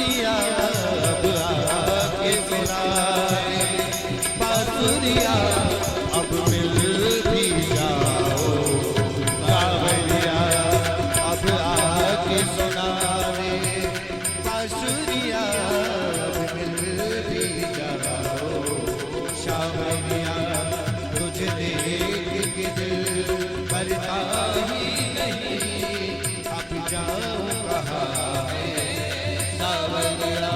बांसुरिया अब आके सुनाए, बांसुरिया अब मिल भी जाओ, कांवरिया अब आके सुनाए, बांसुरिया अब मिल भी जाओ, सावरिया तुझे देख के दिल भरता ही नहीं, अब जाऊं कहाँ है सावरिया।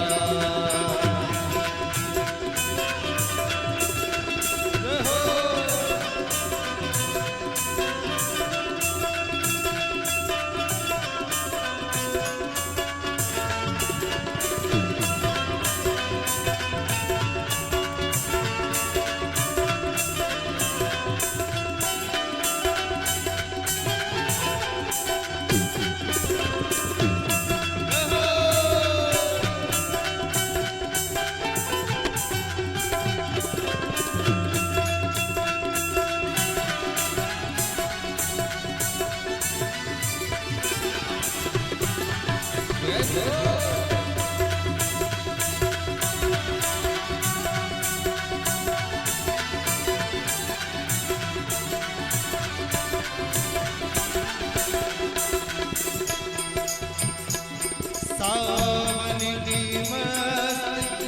सावन की मस्त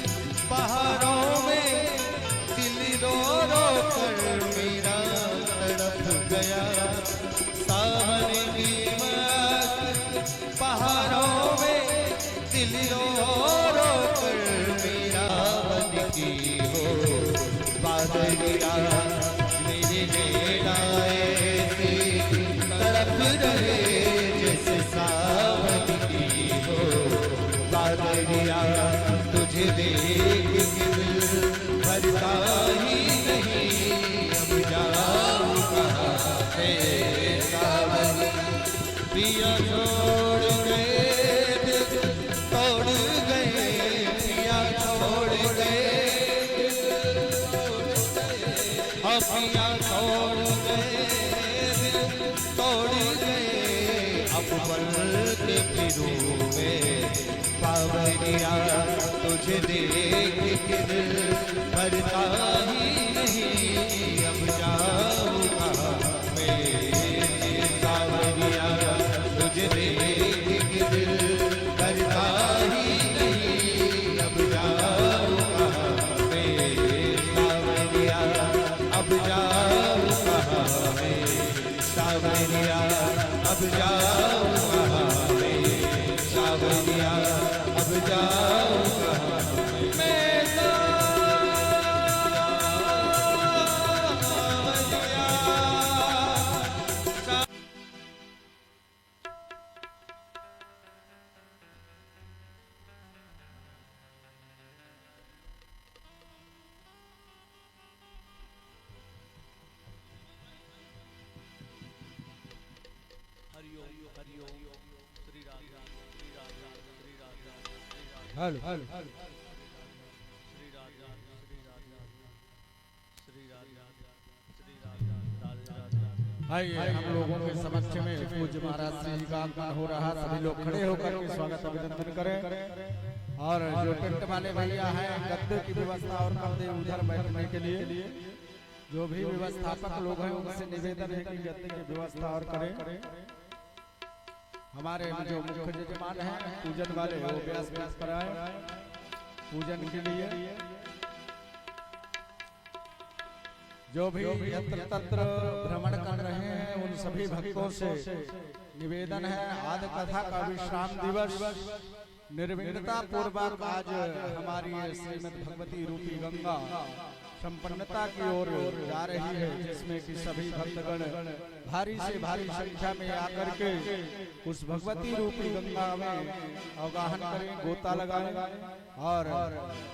बहारों में दिल रो रो कर मेरा तड़प गया, सावन की मस्त बहारों में दिल रो रो कर मेरा बन की हो बादलिया, मेरे नैना ऐसे तड़प रहे जैसे सावन की हो बादलिया, तुझे देख के दिल भरता ही नहीं, अब जाऊं कहाँ है सावरिया। पिया छोड़ गए दिल तोड़ गए, पिया छोड़ गए हाँ पिया छोड़ गए दिल तोड़ गए, अब बन के फिरूं मैं बावरिया, तुझे देख के दिल भरता ही नहीं, अब जाऊं कहाँ मैं सावरिया, तुझे देख के दिल भरता ही नहीं, अब जाऊं कहाँ मैं सावरिया, अब जाऊं कहाँ मैं सावरिया, अब जाऊं कहाँ मैं सावरिया, अब जाऊं कहाँ मैं सावरिया। हेलो आइए हम लोगों के समक्ष में पूज्य महाराज श्री जी का आगमन हो रहा, सभी लोग खड़े होकर के स्वागत अभिनंदन करें, और जो टेंट वाले भैया हैं गद्दे की व्यवस्था और कर दे उधर बैठने के लिए, जो भी व्यवस्थापक लोग हैं उनसे निवेदन है कि गद्दे की व्यवस्था और करें। हमारे जो मुख्य यजमान हैं पूजन वाले वो व्यास पर आए पूजन के लिए, जो भी यत्र तत्र भ्रमण कर रहे हैं उन सभी भक्तों से निवेदन है, आदि कथा का विश्राम दिवस निर्विघ्नता पूर्वक आज हमारी श्रीमद् भगवती रूपी गंगा संपन्नता की ओर जा रही है, जिसमें कि सभी भक्तगण भारी से भारी संख्या में आकर के उस भगवती रूपी गंगा में अवगाहन करें, गोता लगाएं और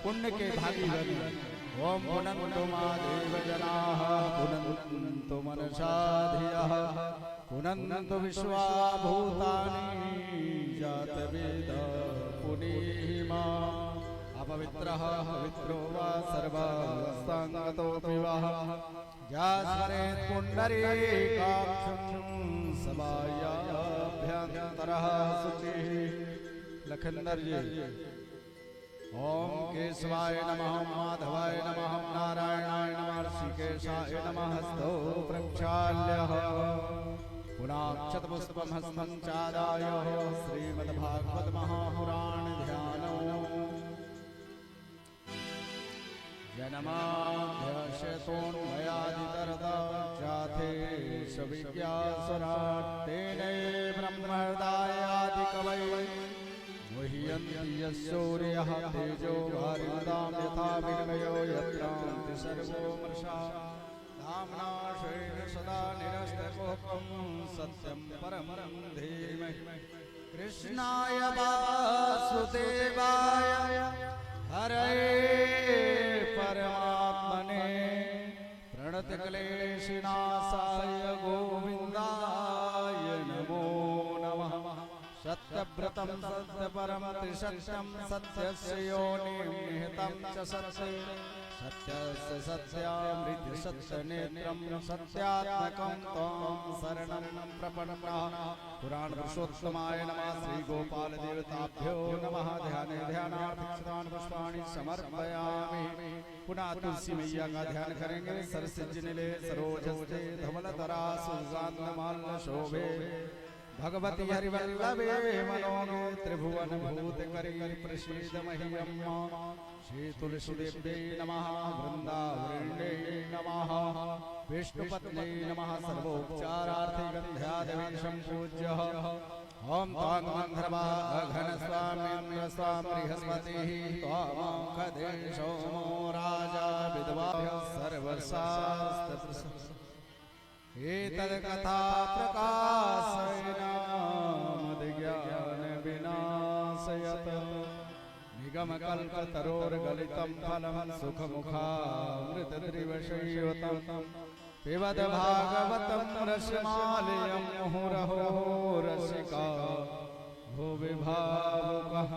पुण्य के भागी बने। ओम पुनन्तु महादेव जनाः पुनन्तु मनसा धियः पुनन्तु विश्वा भूतानि जातवेद पुनीहिमा। अपवित्रः पवित्रो वा सर्वावस्थाङ्गतोऽपि वा जास्मरेत् पुण्डरीकाक्षं सभायाभ्यन्तरः शुचिः। लखनदर जी ओम केशवाय नमः, माधवाय नमः, नारायणाय नमः, ऋषिकेशाय नमः। हस्तो प्रक्षाल्य पुनाक्षतपुष्पं हस्तं चादाय श्रीमद्भागवत महापुराण ध्यानो जन्माद्यशतोन्मयादितरदाख्याते सविज्ञासुरात् तेने ब्रह्महृदायादिकवये मुह्यन्ति यस्सूर्यः तेजो वारिमृतां यथा विनिमयो यत्रान्ति सर्वो मर्षा धाम्ना स्वेन सदा निरस्तकुहकं सत्यं परमं धीमहि कृष्णाय वासुदेवाय हरे परमात्मने प्रणतक्लेशनाशाय गोविन्दाय नमो नमः। सत्यव्रतं सत्यपरं त्रिसत्यं सत्यस्य योनिं निहितं च सत्ये सत्यस्य सत्यामृति सत्यनेत्रं सत्यात्मकं त्वां शरणं प्रपन्नः। पुराण पुरुषोत्तमाय नमः। श्री गोपाल देवताभ्यो नमः। ध्याने ध्यानार्थक्षतान् पुष्पाणि समर्पयामि। पुनः तुलसी मैया का ध्यान करेंगे। सरसिजनिले सरोजस्ते धवलतरा सुगंधमाल्य शोभे भगवती हरिवल्लभे मनोगे त्रिभुवन भूतकरी प्रसीद मह्यम्मा। श्री तुलसी देव्यै नमः। वृंदावृण्यै नमः। विष्णुपत्न्यै नमः। सर्वोपचारार्थे गन्ध्यादेवीशं पूज्य ओम त्वां गन्धर्वा घनस्वामिन्द्र बृहस्पतिः त्वामखदेशो राजा विद्वाभ्यः सर्वशास्त्र एतद्कथा प्रकाशेन मद्ज्ञान विनाशयत् निगमकल्पतरोर्गलितं फलं सुखमुखामृतद्रिवशैवतं पिबद भागवतं रसमालयं मुहुरहो रसिका भुवि भावुकः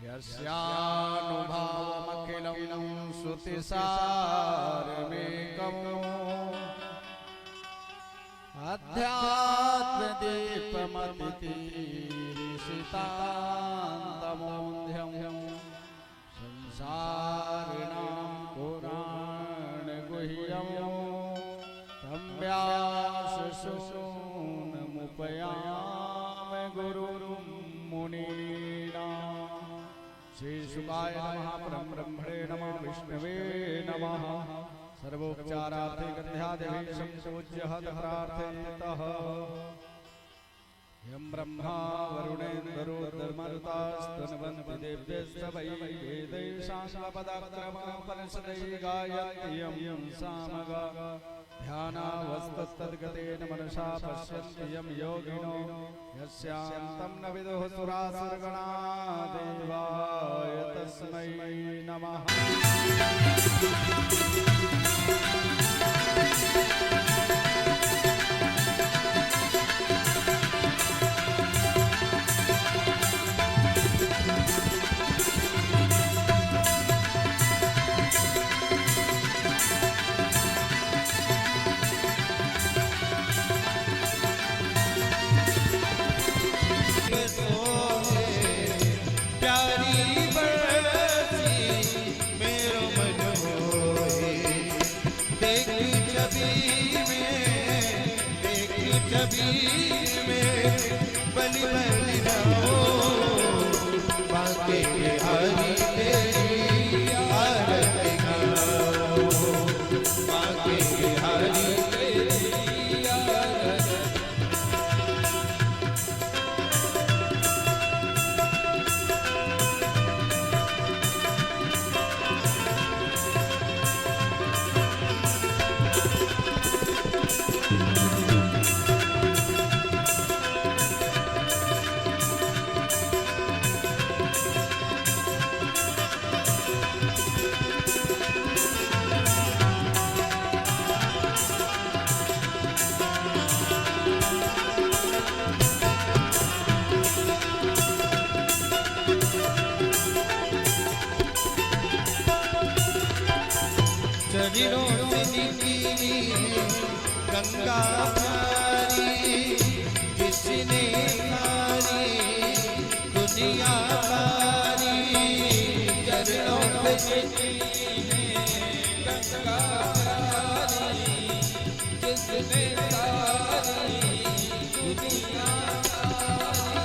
यस्यानुभावमखिलं श्रुतिसारमेकम् अध्यात्मदीपमतितीरिषितान्तमोऽन्ध्यं संसारिणां पुराणगुह्यं तं व्याससूनुमुपयामि गुरुं मुनीनाम्। श्री शुकाय नमः। परम ब्रह्मणे नमः। विष्णवे नमः। सर्वोपचारार्थे गन्ध्यादेवीशं पूज्यः प्रार्थयतः। यं ब्रह्मा वरुणेन्द्रो धर्मरुतास्तन्वन्ति देव्यश्च वै वेदैः साङ्गपदाक्रमोपनिषदैः गायन्ति यं सामगा ध्यानावस्थितद्गतेन मनसा पश्यन्ति यं योगिनो यस्यान्तं न विदुः सुरासुरगणा देवाय तस्मै नमः। बलि बलि जाओ बाके हरि तेरी आरती गाओ बाके हरि तेरी आरती। शरीरों से निकली गंगा प्यारी जिसने सारी दुनिया मिट्टी में गंगा प्यारी, जिसमें सारी दुनिया सारी।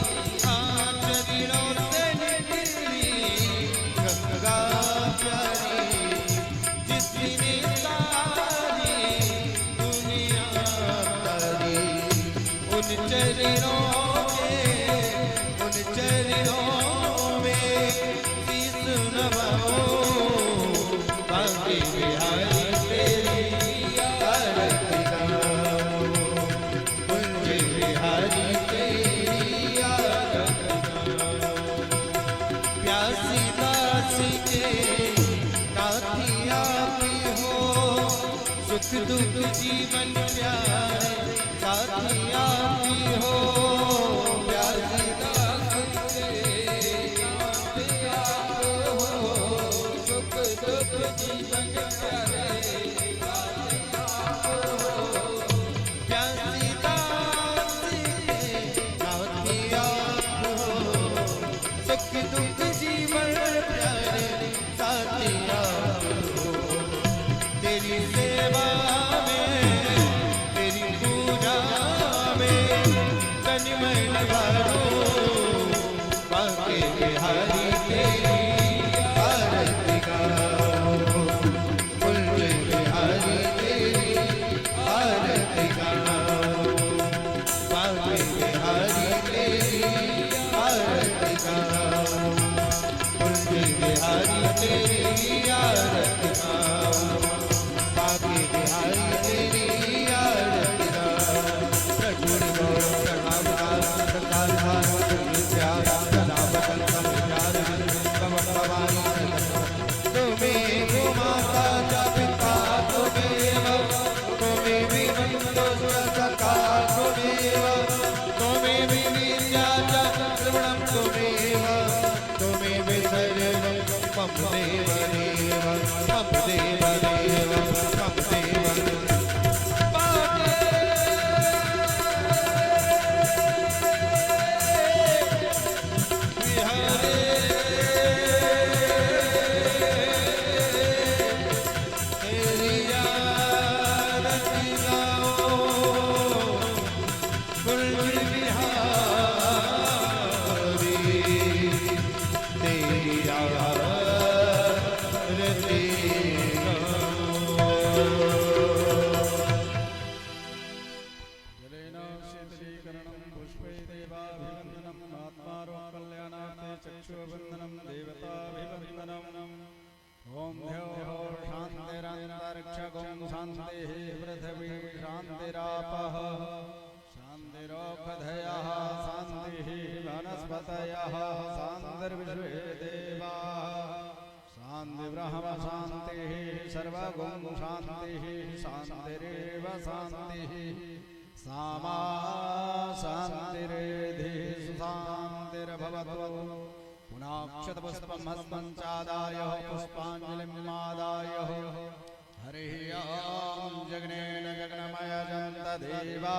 8 दिनों से निकली गंगा प्यारी, जिसमें सारी दुनिया सारी। उन चरणों में शीश नवाओ, बांके बिहारी तेरी आरती गाओ, कुंज बिहारी तेरी आरती गाओ। प्यासी दासी के साथिया की हो, सुख दुख जीवन प्यारे साथिया की हो। प्यासी जीवन प्यारे प्यासी दासी साथिया हो, सुख दुख जीवन प्यारे साथिया हो। तेरी सेवा में तेरी पूजा में तन मन भरो, बांके बिहारी तेरी आरती गाओ, कुंज बिहारी तेरी आरती गाओ, बांके बिहारी तेरी आरती गाओ, कुंज बिहारी तेरी आरती गाओ, बांके बिहारी तेरी आरती गाओ। प्रभु गौर प्रणाम तुम्हें माता पिता तुमेव, तुम्हें विमंतो सखा तुमेव, तुम्हें विद्या श्रवणं तुमेव, तुम्हें सर्वं मम देव देव, मम देव देव, मम देव देव। ओम ह्यो शांतिरंतरिक्षगं शांतिः पृथिवी शांतिरापः शांतिरोषधयः शांतिः वनस्पतयः शांतिर्विश्वे देवाः शांतिर्ब्रह्म शांतिः सर्वगुण शांतिः शांतिरेव शांतिः सामा शांतिरेधि शांतिर्भवतु। पुनाक्षतपुष्पं हस्तञ्चादाय पुष्पाञ्जलिमादाय हरिः ॐ जगनेन जगन्मयजन्त देवा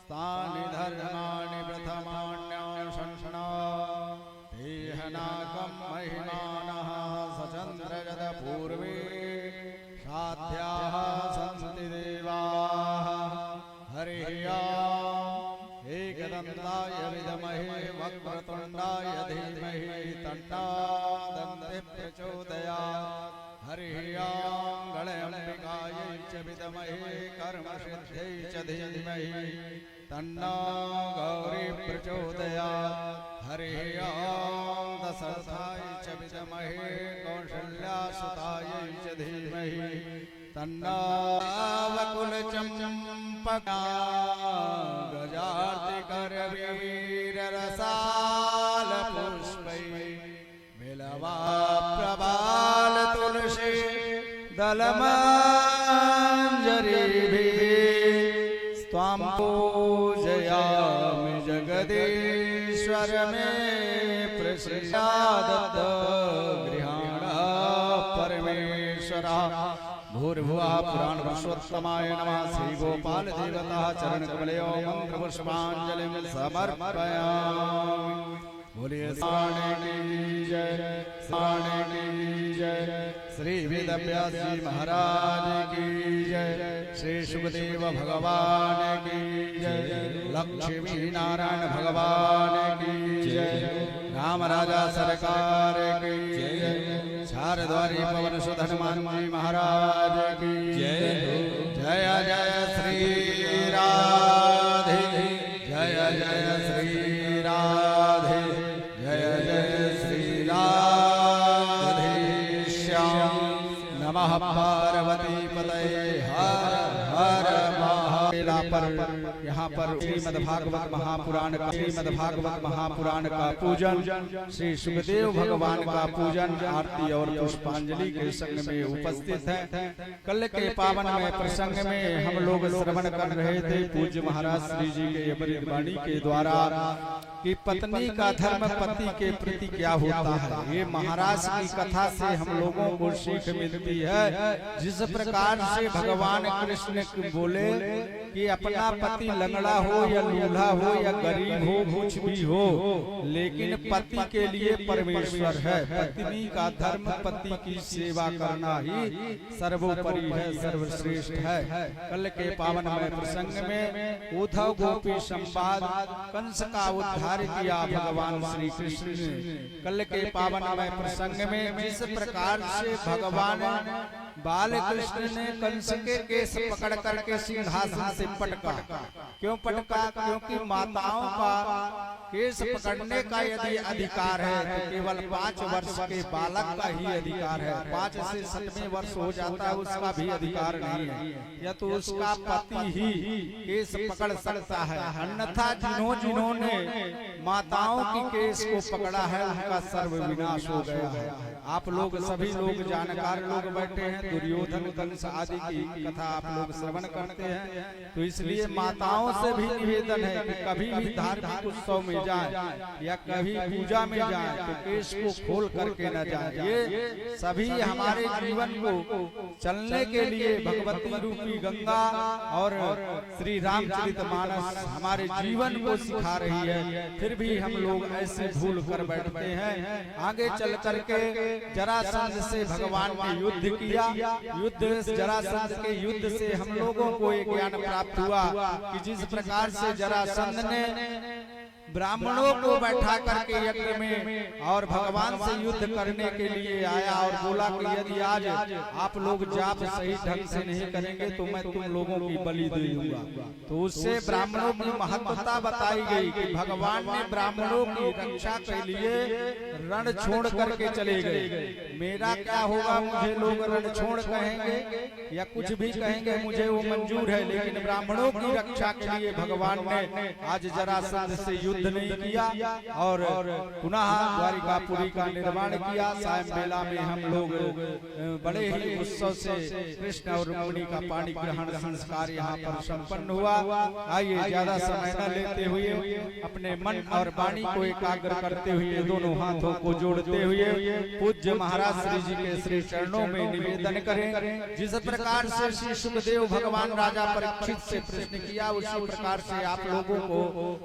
तानि धर्माणि प्रथमाण्यशंसना देहनाकं महिमानः सचन्द्रजत पूर्वे साध्याः सन्ति देवाः। हरिः ॐ एकदन्ताय विद्महे वक्रतुण्डाय धीमहि तन्नो दन्ति प्रचोदयात्। हरिः ॐ गणेशाय च विद्महे कर्मसिद्ध्यै च धीमहि तन्नो गौरी प्रचोदयात्। हरिः ॐ दशरथाय च विद्महे कौसल्यासुतायै च धीमहि तन्नो वकुलचम्पका गजार्ति करवीररसाल पुष्पै बिलवा प्रबाल तुलसी दलमञ्जरीभिः स्वां पूजयामि जगदीश्वर मे प्रसीद गृहाण परमेश्वरा। भूर्भुवः पुराण पुरुषोत्तमाय नमः। श्री गोपाल देवता चरण कमलयो मंत्र पुष्पांजलिं समर्पयामि। बोलिए साणे की जय, साणे की श्री वेदव्यास जी महाराज की जय, श्री सुखदेव भगवान की जय, लक्ष्मी नारायण भगवान की जय, राम राजा सरकार की जय, शारद्वारी पवन सुत हनुमान जी महाराज की जय। जय जय श्री राधे, जय जय श्री राधे, जय जय श्री राधे श्याम। नमः पार्वती पतये हर हर महादेव। यहाँ पर श्रीमद्भागवत महापुराण का पूजन, श्री सुखदेव भगवान का पूजन आरती और पुष्पांजलि के संग में उपस्थित है। कल के पावन में प्रसंग में हम लोग श्रवण कर रहे थे पूज्य महाराज श्री जी के अमृत वाणी के द्वारा कि पत्नी का धर्म पति के प्रति क्या होता है। ये महाराज की कथा से हम लोगों को सीख मिलती है। जिस प्रकार से भगवान कृष्ण बोले कि अपना पति लंगड़ा हो या लूल्हा हो या गरीब हो, कुछ भी हो, लेकिन पति के लिए परमेश्वर है। पत्नी का धर्म पति की सेवा करना ही सर्वोपरि है, सर्वश्रेष्ठ है। कल के पावन में प्रसंग में उद्धव गोपी संवाद, कंस का उद्धार किया भगवान श्री कृष्ण ने। कल के पावन में प्रसंग में जिस प्रकार से भगवान बाल कृष्ण ने कंस के केस पकड़ करके सिंहासन से पटका। क्यों पटका? क्योंकि माताओं का केस पकड़ने का यदि अधिकार है तो केवल 5 वर्ष के बालक का ही अधिकार है। 5 से 7वें वर्ष हो जाता है उसका भी अधिकार नहीं है, या तो उसका पति ही केस पकड़ सकता है। अन्यथा जिन्होंने माताओं की केस को पकड़ा है उनका सर्व विनाश हो गया है। आप लोग सभी लोग जानकार लोग बैठे हैं, दुर्योधन कंस आदि की कथा आप लोग श्रवण करते हैं, तो इसलिए माताओं से भी निवेदन है कि कभी भी धार्मिक उत्सव में जाएं या कभी पूजा में जाएं तो केस को खोल करके न जाएं। ये सभी हमारे जीवन को चलने के लिए भगवती रूपी गंगा और श्री रामचरितमानस हमारे जीवन को सिखा रही है। फिर भी हम लोग ऐसे भूल कर बैठते हैं। आगे चल करके जरासंध से भगवान ने युद्ध किया। युद्ध जरासंध के युद्ध से हम लोगों को एक ज्ञान प्राप्त हुआ कि जिस प्रकार से जरासंध ने ब्राह्मणों को बैठा करके यज्ञ में और भगवान से युद्ध करने के लिए आया और बोला कि यदि आज आप लोग जाप सही ढंग से नहीं करेंगे तो मैं तुम लोगों की बलि दे दूंगा। तो उससे ब्राह्मणों की महत्वता बताई गई कि भगवान ने ब्राह्मणों की रक्षा के लिए रण छोड़ करके चले गए। मेरा क्या होगा, मुझे लोग रण छोड़ कहेंगे या कुछ भी कहेंगे, मुझे वो मंजूर है, लेकिन ब्राह्मणों की रक्षा के लिए भगवान ने आज जरासंध से युद्ध नहीं किया और पुनः द्वारिकापुरी का निर्माण किया। सायं मेला में हम लोग बड़े ही उत्सव से कृष्ण और रुक्मिणी का पाणी ग्रहण संस्कार यहाँ पर संपन्न हुआ। आइए ज्यादा समय न लेते हुए अपने मन और वाणी को एकाग्र करते हुए दोनों हाथों को जोड़ते हुए पूज्य महाराज श्री जी के श्री चरणों में निवेदन करें। जिस प्रकार से श्री सुखदेव भगवान राजा परीक्षित से प्रश्न किया, उसी प्रकार से आप लोगों को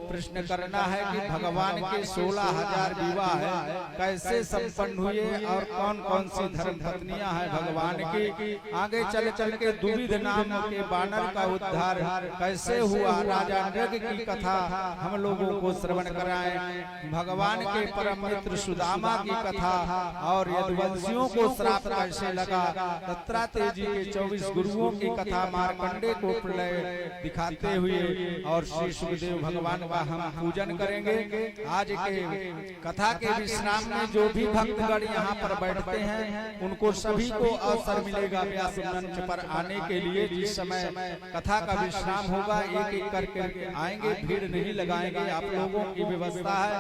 प्रश्न करना है कि भगवान के 16,000 विवाह है कैसे संपन्न हुए और कौन कौन सी धर्म पत्नियां हैं भगवान की। आगे चल चल के दुविध नाम के बानर का उद्धार कैसे हुआ, राजा नृग की कथा हम लोगों को श्रवण कराएं। भगवान के परम मित्र सुदामा की कथा और यदुवंशियों को श्राप कैसे लगा, दत्तात्रेय जी के 24 गुरुओं की कथा, मार्कंडे को प्रलय दिखाते हुए और श्री सुखदेव भगवान का हम पूजन करेंगे। आज के कथा के विश्राम में जो भी भक्तगण यहाँ पर बैठते हैं उनको सभी को अवसर मिलेगा व्यास मंच पर आने के लिए। जिस समय कथा का विश्राम होगा एक एक करके आएंगे, भीड़ नहीं लगाएंगे, आप लोगों की व्यवस्था है।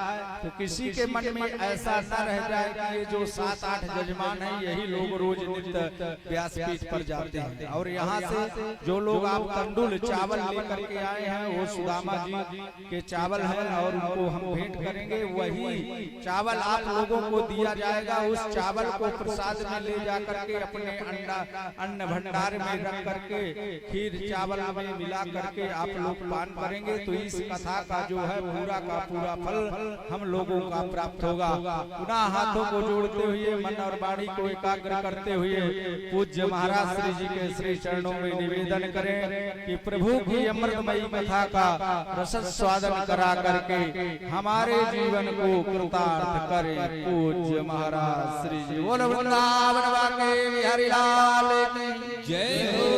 तो किसी के मन में ऐसा न रह जाए कि ये जो 7-8 जजमान है यही लोग रोज नित्य व्यासपीठ पर जाते हैं और यहाँ से जो लोग आप तंडुल चावल लेकर के आए हैं वो सुदामा जी के चावल है और उनको हम भेंट करेंगे, वही चावल आप लोगों को दिया जाएगा। उस चावल को प्रसाद में ले जा करके अपने अन्न भंडार में रख करके खीर चावल में मिला करके आप लोग पान करेंगे। तो इस कथा का जो है पूरा का पूरा फल हम लोगों का प्राप्त होगा। पुनः हाथों को जोड़ते हुए मन और वाणी को एकाग्र करते हुए पूज्य महाराज श्री जी के श्री चरणों में निवेदन करें कि प्रभु की अमृतमयी कथा का रसस्वादन करा करके हमारे जीवन को कृतार्थ करें। पूज्य महाराज श्री जी। बोलो वृंदावन वाके बिहारी लाल की जय हो।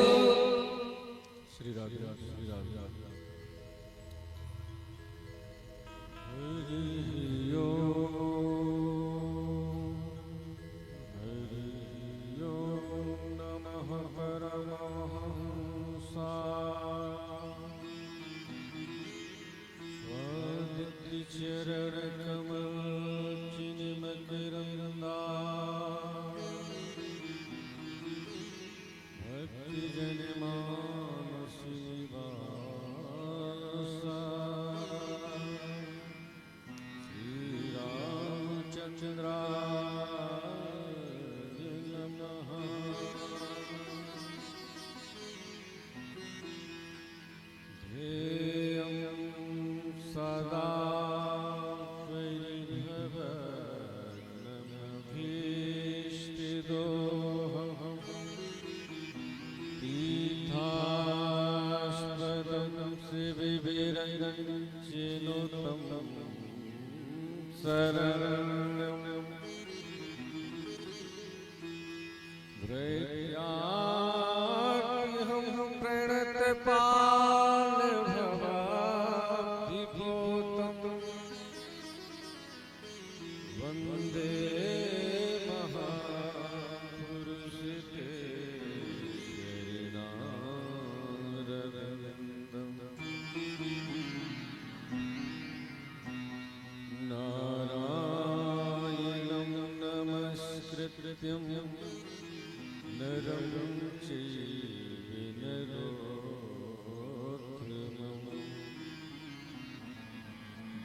श्री राधे श्री राधे। चरण कमल चिन्मय रंगा भक्ति जन मानसी वासा श्री रामचंद्र नमः। ध्येयं सदा शरणं भ्रयाहं प्रणतपाल भवाब्धिभूतं वन्दे महापुरुष ते चरणारविन्दम्। नारायणं नमस्कृत्यं नरं चैव नरोत्तमं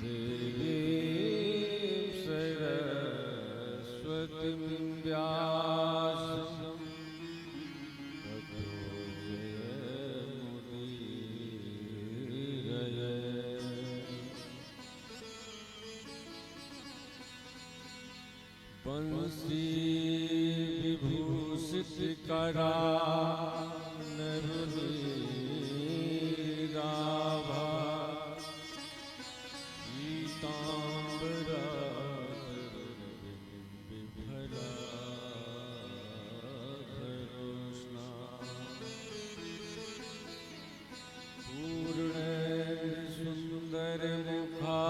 देवीं सरस्वतीं व्यासं ततो जयमुदीरये। बंसी विभूषित करा नरनीराभा पीतांबरा विभरा धरोष्णा पूर्ण सुंदर मुखादरविंद्रिने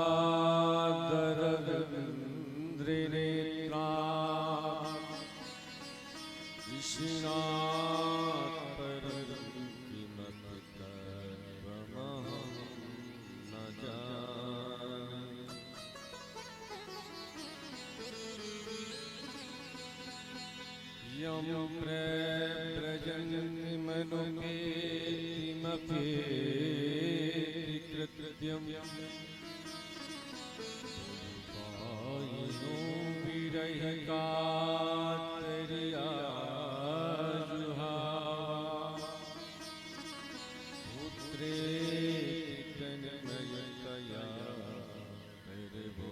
यं प्रजन्मनुपेतिमपेति कृत्यं पायिनो विरहिकातर्याजुहा पुत्रेति तन्मयतया निर्भोभिनेदुः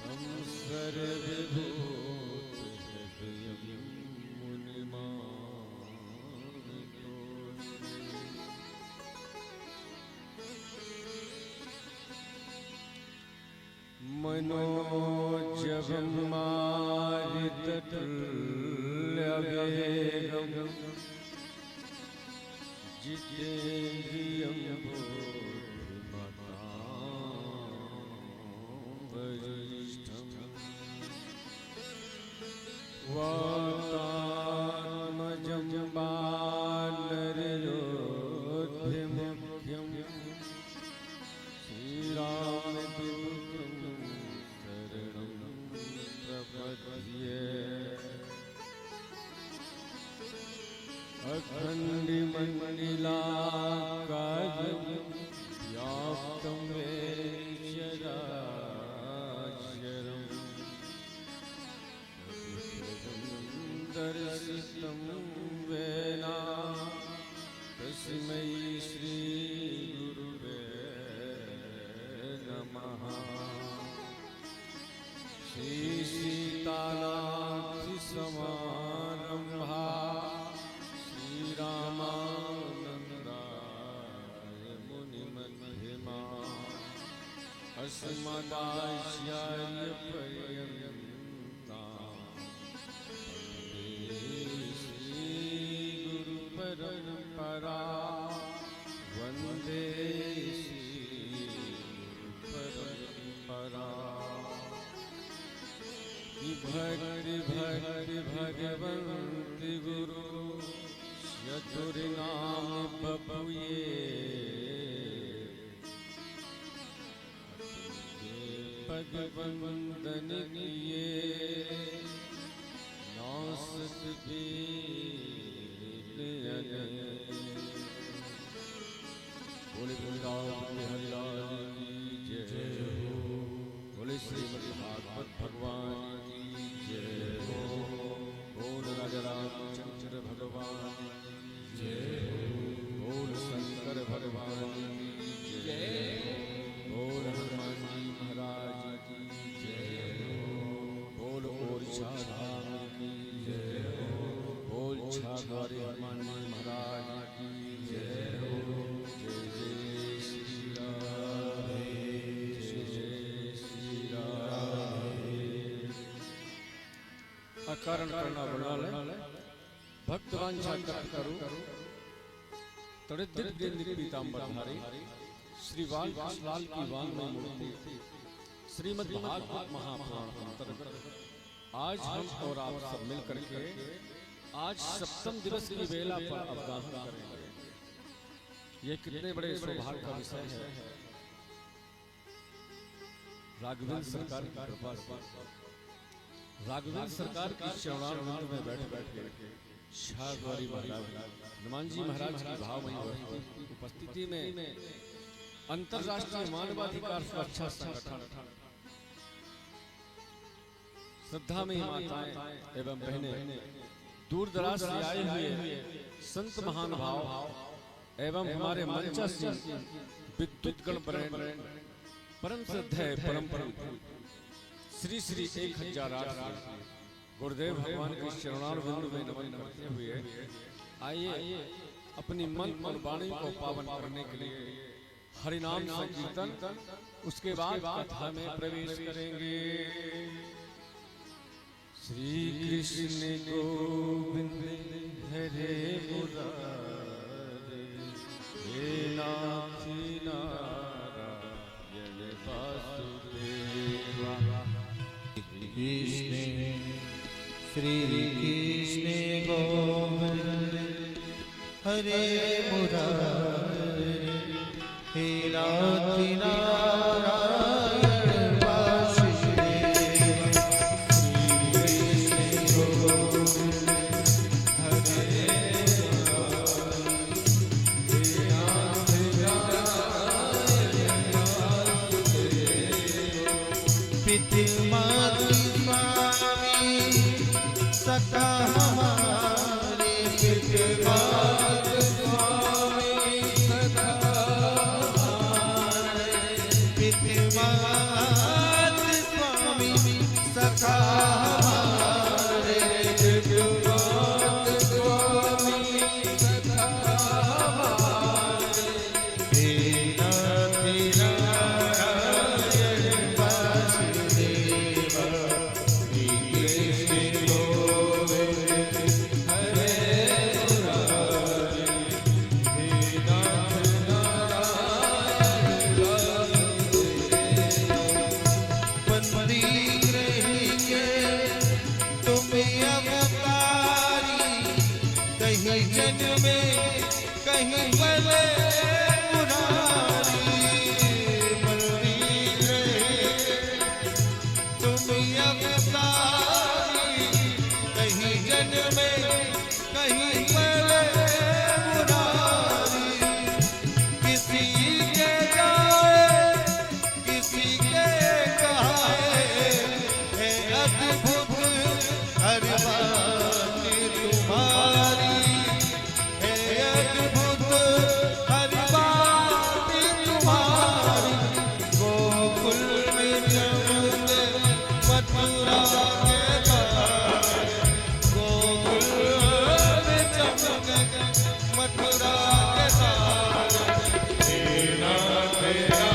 तं सर्वभूतहृदयं मुनिमानतोऽस्मि। मनोजवं मारुततुल्यवेगं जितेन्द्रियं वरिष्ठं वातात्मजं वानरयोध्यमुख्यं श्रीरामदूतं शरणं प्रपद्ये। अखण्डमण्डिलाकारं नमः श्री सीतानाथ समारंभा श्री रामानंदाय मुनि मध्यमा अस्मदाचार्य पर्यन्ता श्री गुरु परंपरा वंदे श्री परंपरा भक्ति भक्ति भगवंत गुरु चतुर नाम बपुए पग वंदन किए नासत बेल बोले वृंदावन हरिलाल की जय हो। बोले श्रीमद् भागवत भगवान की जय हो। बोल राजा रामचंद्र भगवान की जय हो। बोल शंकर भगवान की जय हो। बोल हनुमान जी महाराज की जय हो। बोल ओरछा धाम की जय हो। बोल छागौरी हनुमान जी महाराज की जय हो। जय जय श्री राम जय जय श्री राम। अकारण करना बना ले भक्त वांछा करू तड़ित पीताम्बर धारी श्री वाल्मीकिलाल की वांग्मय मूर्ति श्रीमद् भागवत महापुराण अंतर्गत आज हम और आप सब मिलकर के आज सप्तम दिवस की बेला पर अवगाहन करेंगे। ये कितने बड़े सौभाग्य का विषय है। राघवेंद्र सरकार की कृपा से राघवेंद्र सरकार की चरणारविंद में बैठ के शाहगौरी महाराज हनुमान जी महाराज की भावमयी उपस्थिति में अंतरराष्ट्रीय मानवाधिकार सुरक्षा संगठन श्रद्धा में माताएं एवं बहनें दूर दराज से आए हुए संत महानुभाव एवं हमारे मंचस्थ विद्युत गण परम श्रद्धेय परम श्री श्री 1008 गुरुदेव भगवान के चरणारविंद में नमन करते हुए आइए अपनी मन और वाणी को पावन करने के लिए हरिनाम संकीर्तन उसके बाद कथा में प्रवेश करेंगे। श्री कृष्ण गोविंद हरे मुरारे हे नाथ नारायण वासुदेवा। कृष्ण श्री कृष्ण गोविंद हरे मुरारे हे नाथ नारायण वासुदेवा। श्री कृष्ण गोविंद हरे मुरारे हे नाथ नारायण वासुदेवा। पिता माता स्वामी सखा हमारे पिता माता स्वामी सखा हमारे पिता माता स्वामी सखा हमारे पिता माता स्वामी सखा हमारे हे नाथ नारायण वासुदेवा। मथुरा के तारे गोकुल में चमके मथुरा के तारे तेरा तेरा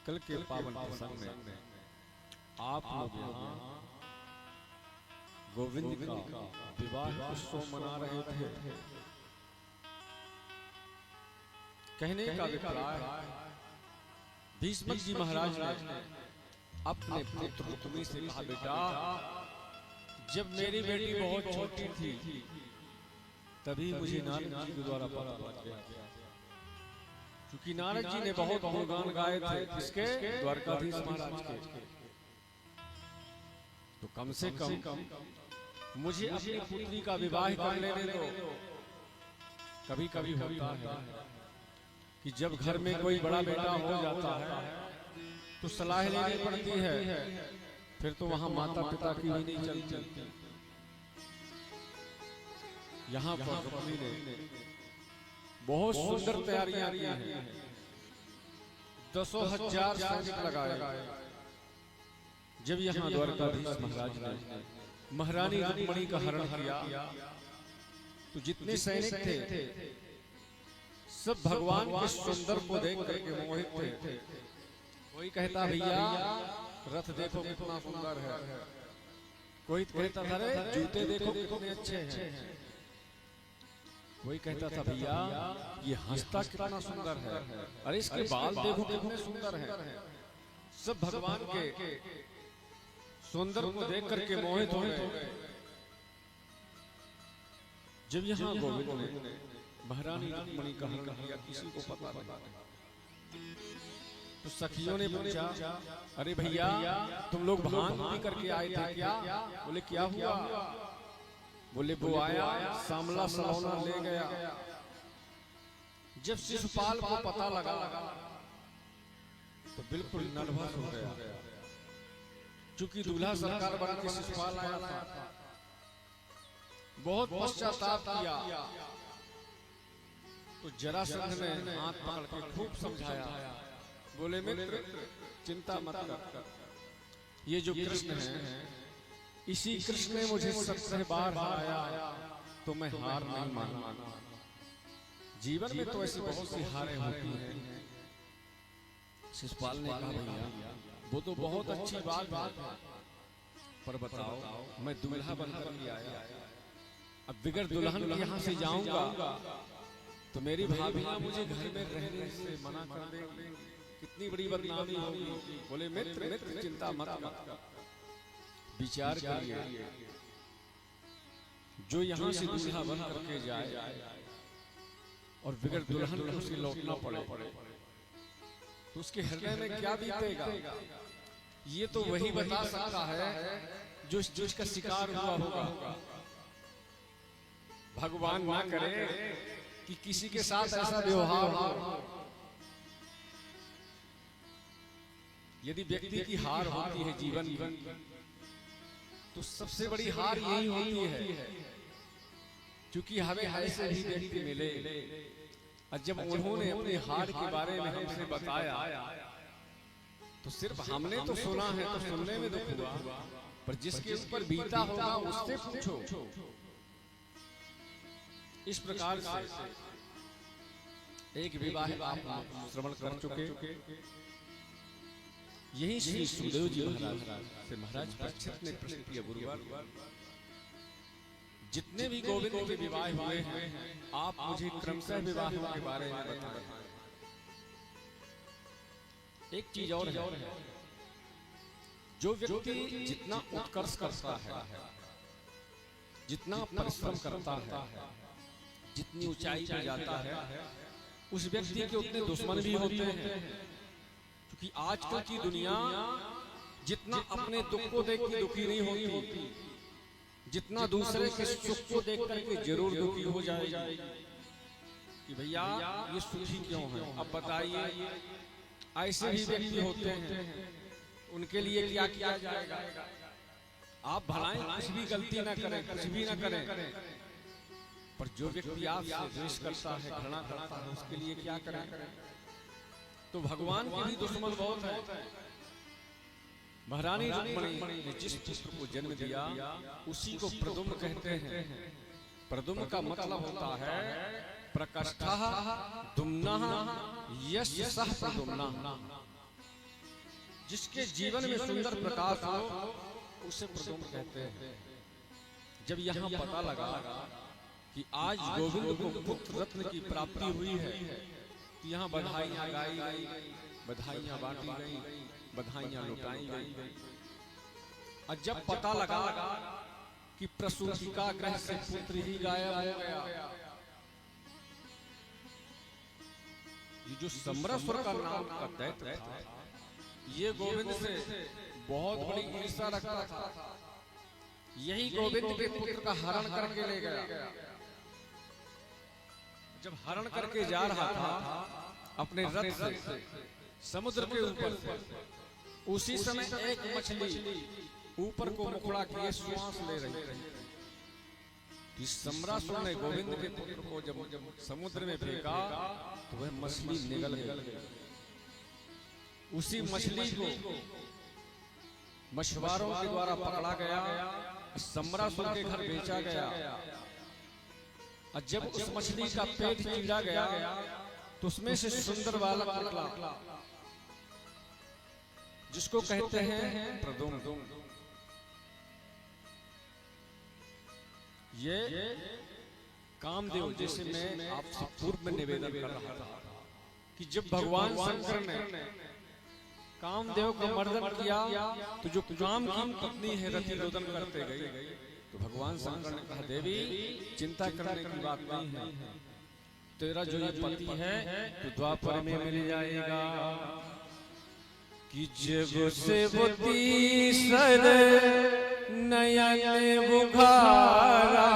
कल के पावन प्रसंग में आप लोग यहाँ गोविंद का विवाह उत्सव मना रहे थे। कहने का अभिप्राय भीष्म जी महाराज ने अपने पुत्र पुत्री से कहा, बेटा जब मेरी बेटी बहुत छोटी थी तभी मुझे नारद जी के द्वारा पता लग गया, क्योंकि नारद जी ने बहुत गुणगान गाए थे किसके? द्वारकाधीश महाराज के। तो कम से कम मुझे अपनी पुत्री का विवाह कर लेने दो। कभी कभी होता है कि जब घर में कोई बड़ा बेटा हो जाता है तो सलाह लेनी पड़ती है, फिर तो वहां माता पिता की भी नहीं चलती। यहाँ पर पत्नी ने बहुत सुंदर तैयारियां की हैं, 10,000 सैनिक लगाए। जब यहाँ द्वारकाधीश महाराज ने महारानी रुक्मिणी का हरण किया तो जितने सैनिक थे सब भगवान के सुंदर को देख करके मोहित थे। कोई कहता भैया रथ देखो कितना सुंदर है, कोई कहता था रे जूते देखो कितने अच्छे हैं, कोई कहता था भैया ये हंसता कितना सुंदर है, अरे इसके बाल देखो कितने सुंदर हैं। सब भगवान के सुंदर को देख करके मोहित हो गए। जब यहाँ गोविंद ने महारानी रुक्मिणी का हरण किया किसी को पता नहीं, तो सखियों ने पूछा, अरे भैया तुम लोग भांग पी करके आए थे क्या? बोले क्या हुआ? बोले वो आया सांवला सलौना ले गया। जब शिशुपाल को पता लगा तो बिल्कुल नर्वस हो गया, क्योंकि दूल्हा सरकार बन के शिशुपाल आया था। बहुत पश्चाताप किया तो जरासंध ने हाथ पकड़ के खूब समझाया, बोले मित्र चिंता मत कर, ये जो कृष्ण है इसी कृष्ण ने मुझे 17 बार हराया तो मैं हार नहीं मानूंगा। जीवन में तो ऐसी बहुत सी हारें होती हैं। शिशुपाल ने कहा भैया वो तो बहुत अच्छी बात है, पर बताओ मैं दूल्हा बनकर के आया, अब बिगर दुल्हन के यहाँ से जाऊंगा तो मेरी भाभियां मुझे घर में रहने से मना कर देंगी, कितनी बड़ी बदनामी होगी। बोले मित्र मित्र चिंता मत कर, विचार करिए, जो यहाँ से दूल्हा बन करके जाए और बिगर दुल्हन को उसे लौटना पड़े तो उसके हृदय में क्या बीतेगा। ये तो वही बता सकता है जो इस चीज का शिकार हुआ होगा। भगवान ना करे कि किसी के साथ ऐसा व्यवहार हो। यदि व्यक्ति की हार होती है जीवन में, तो सबसे बड़ी हार यही होती है, क्योंकि हमें ऐसे भी व्यक्ति मिले और जब उन्होंने अपनी हार के बारे में हमसे बताया तो सिर्फ हमने तो सुना है, तो सुनने में दुख हुआ, पर जिसके ऊपर बीता होगा उससे पूछो। इस प्रकार से एक विवाह आप श्रवण कर चुके। यही श्री सुखदेव जी महाराज से महाराज परीक्षित ने प्रश्न किया, गुरुवर जितने भी गोविंद के विवाह हुए हैं आप मुझे क्रमशः विवाहों के बारे में बताएं। एक चीज और है, जो व्यक्ति जितना उत्कर्ष करता है, जितना परिश्रम करता है, जितनी ऊंचाई पर जाता है, उस व्यक्ति के उतने दुश्मन भी होते हैं। क्योंकि आजकल की दुनिया जितना अपने दुख को देख के दुखी नहीं होती, जितना दूसरे के सुख को देख करके जरूर दुखी हो जाएगी कि भैया ये सुखी क्यों है। अब बताइए, ऐसे भी व्यक्ति होते हैं, उनके लिए क्या किया जाएगा? आप भलाएं कुछ भी गलती ना करें, कुछ भी ना करें, पर जो व्यक्ति आपसे द्वेष करता है, घृणा करता है, उसके लिए क्या करें? तो भगवान के भी दुश्मन बहुत है। महारानी रुक्मिणी ने जिस पुत्र को जन्म दिया उसी को प्रद्युम्न कहते हैं। प्रद्युम्न का मतलब होता है प्रकष्ठः दुम्नः यस्य सः प्रद्युम्नः। जिसके जीवन में सुंदर प्रकाश हो उसे प्रद्युम्न कहते हैं। जब यहाँ पता लगा कि आज गोविंद को पुत्र रत्न की प्राप्ति हुई है, तो यहाँ बधाइयाँ गाई गई, बधाइयाँ बांटी गई, बधाइयाँ लुटाई गई। और जब पता लगा कि प्रसूतिका ग्रह से पुत्र ही गायब हो गया, ये जो समरस्वर का नाम का दैत्य था, ये गोविंद से बहुत बड़ी ईर्ष्या रखता था। यही गोविंद के पुत्र का हरण करके ले गया। जब हरण करके जा रहा था अपने रथ से समुद्र के ऊपर से, उसी समय एक मछली ऊपर को मुखड़ा किए श्वास ले रही थी। सम्रासुर ने गोविंद के पुत्र को जब समुद्र में फेंका तो वह मछली निगल गई। उसी मछली को मछुआरों के द्वारा पकड़ा गया, सम्रासुर के घर बेचा गया। और जब उस मछली का पेट चीरा गया तो उसमें से सुंदर बालक निकला, जिसको कहते हैं प्रद्युम्न। ये कामदेव, जैसे मैं आपसे पूर्व में निवेदन कर रहा था कि जब भगवान शंकर ने कामदेव का मर्दन किया तो जो काम की पत्नी है रति रोदन करते गई, तो भगवान शंकर ने कहा, देवी चिंता करने की बात नहीं है, तेरा जो ये पति है तो द्वापर में मिल जाएगा। कि जब से वो तीसर नयन बुखारा,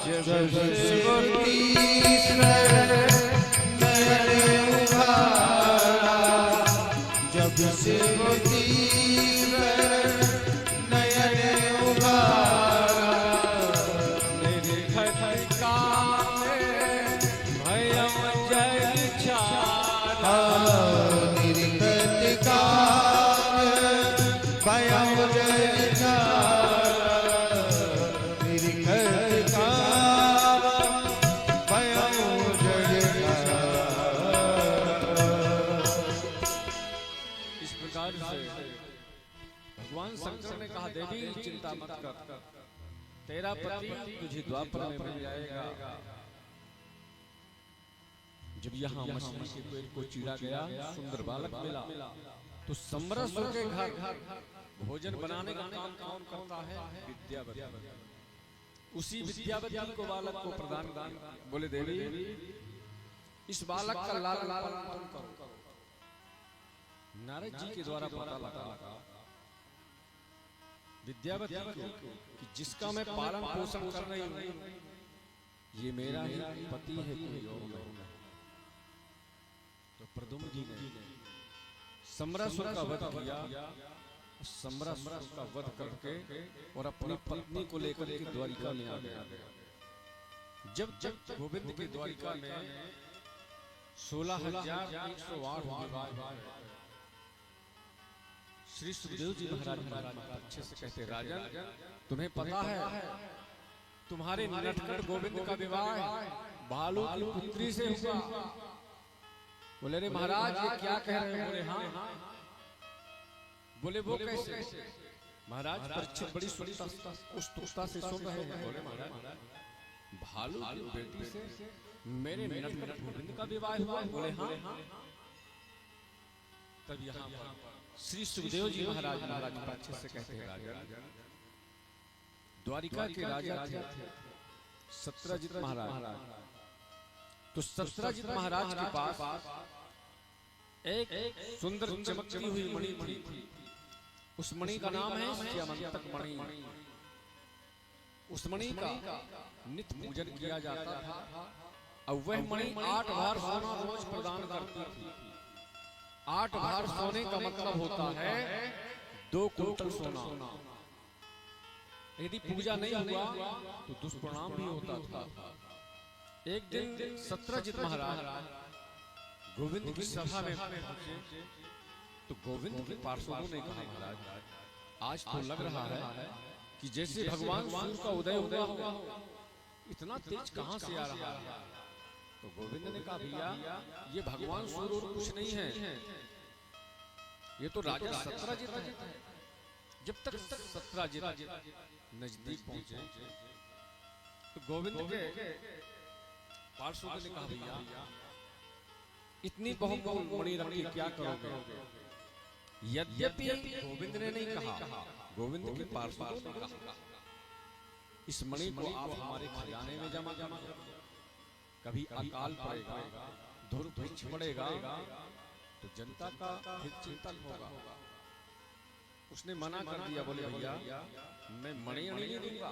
जब से वो तीसर नयन बुखारा, जब से वो तीसर नयन बुखारा, मेरे घर का भयम जय छाड़ा, भगवान शंकर ने कहा, देवी चिंता मत कर, तेरा पति तुझे द्वापर में मिल जाएगा। जब यहाँ मछली के पेट को चीरा गया, सुंदर बालक मिला, तो समरसुर के घर भोजन बनाने का काम कौन करता है? विद्यावती। उसी विद्यावती को बालक को प्रदान किया। बोले, देवी इस बालक का लालन पालन करो, नारद जी के द्वारा पता लगा विद्यावती को कि जिसका मैं पालन पोषण कर रही हूँ ये मेरा ही पति है, कोई और नहीं। तो प्रद्युम्न जी ने सम्रासुर का वध किया। सम्रासुर का वध करके और अपनी पत्नी को लेकर के द्वारिका में आ गया। जब जब गोविंद के द्वारिका में 16,108 श्री सुखदेव जी महाराज अच्छे से कहते, राजन तुम्हें पता है तुम्हारे नटखट गोविंद का विवाह भालू की पुत्री से हुआ। बोले रे महाराज ये क्या कह रहे हैं? बोले हाँ। बोले वो कैसे? महाराज परीक्षित बड़ी उत्सुकता से सुन रहे हैं। बोले महाराज भालू की बेटी से मेरे नटखट गोविंद का विवाह हुआ? बोले हाँ। तब यहाँ पर श्री सुखदेव जी महाराज अच्छे से कहते हैं, राजन द्वारिका के राजा थे सत्यजित महाराज। तो सत्यजित महाराज के पास एक सुंदर चमकती हुई मणि थी। उस मणि का नाम है श्यामंतक मणि। उस मणि का नित्य पूजन किया जाता था और वह मणि 8 भार सोना रोज प्रदान करती थी। 8 भार सोने का मतलब होता है 2 कुंटल सोना। यदि पूजा नहीं हुआ तो दुष्परिणाम भी होता था। एक दिन सत्यजित महाराज गोविंद की सभा में पहुंचे तो गोविंद के पार्षदों ने कहा, महाराज आज तो लग रहा है कि जैसे भगवान सूर्य का उदय हुआ हो। इतना तेज कहां से आ रहा है? तो गोविंद ने कहा, भैया ये भगवान सूर्य और कुछ नहीं है, ये तो राजा सत्यजित है। जब तक सत्यजित नजदीक पहुंचे तो गोविंद के पार्षदों ने कहा, भैया इतनी बहुमूल्य मणि रख के क्या करोगे? यद्यपि गोविंद ने नहीं कहा, गोविंद के पार्षदों ने कहा, इस मणि को आप हमारे खजाने में जमा करो। कभी अकाल पड़ेगा, दुर्भिक्ष पड़ेगा तो जनता का हित चिंतन होगा। उसने मना कर दिया। बोले भैया मैं मणि नहीं दूंगा।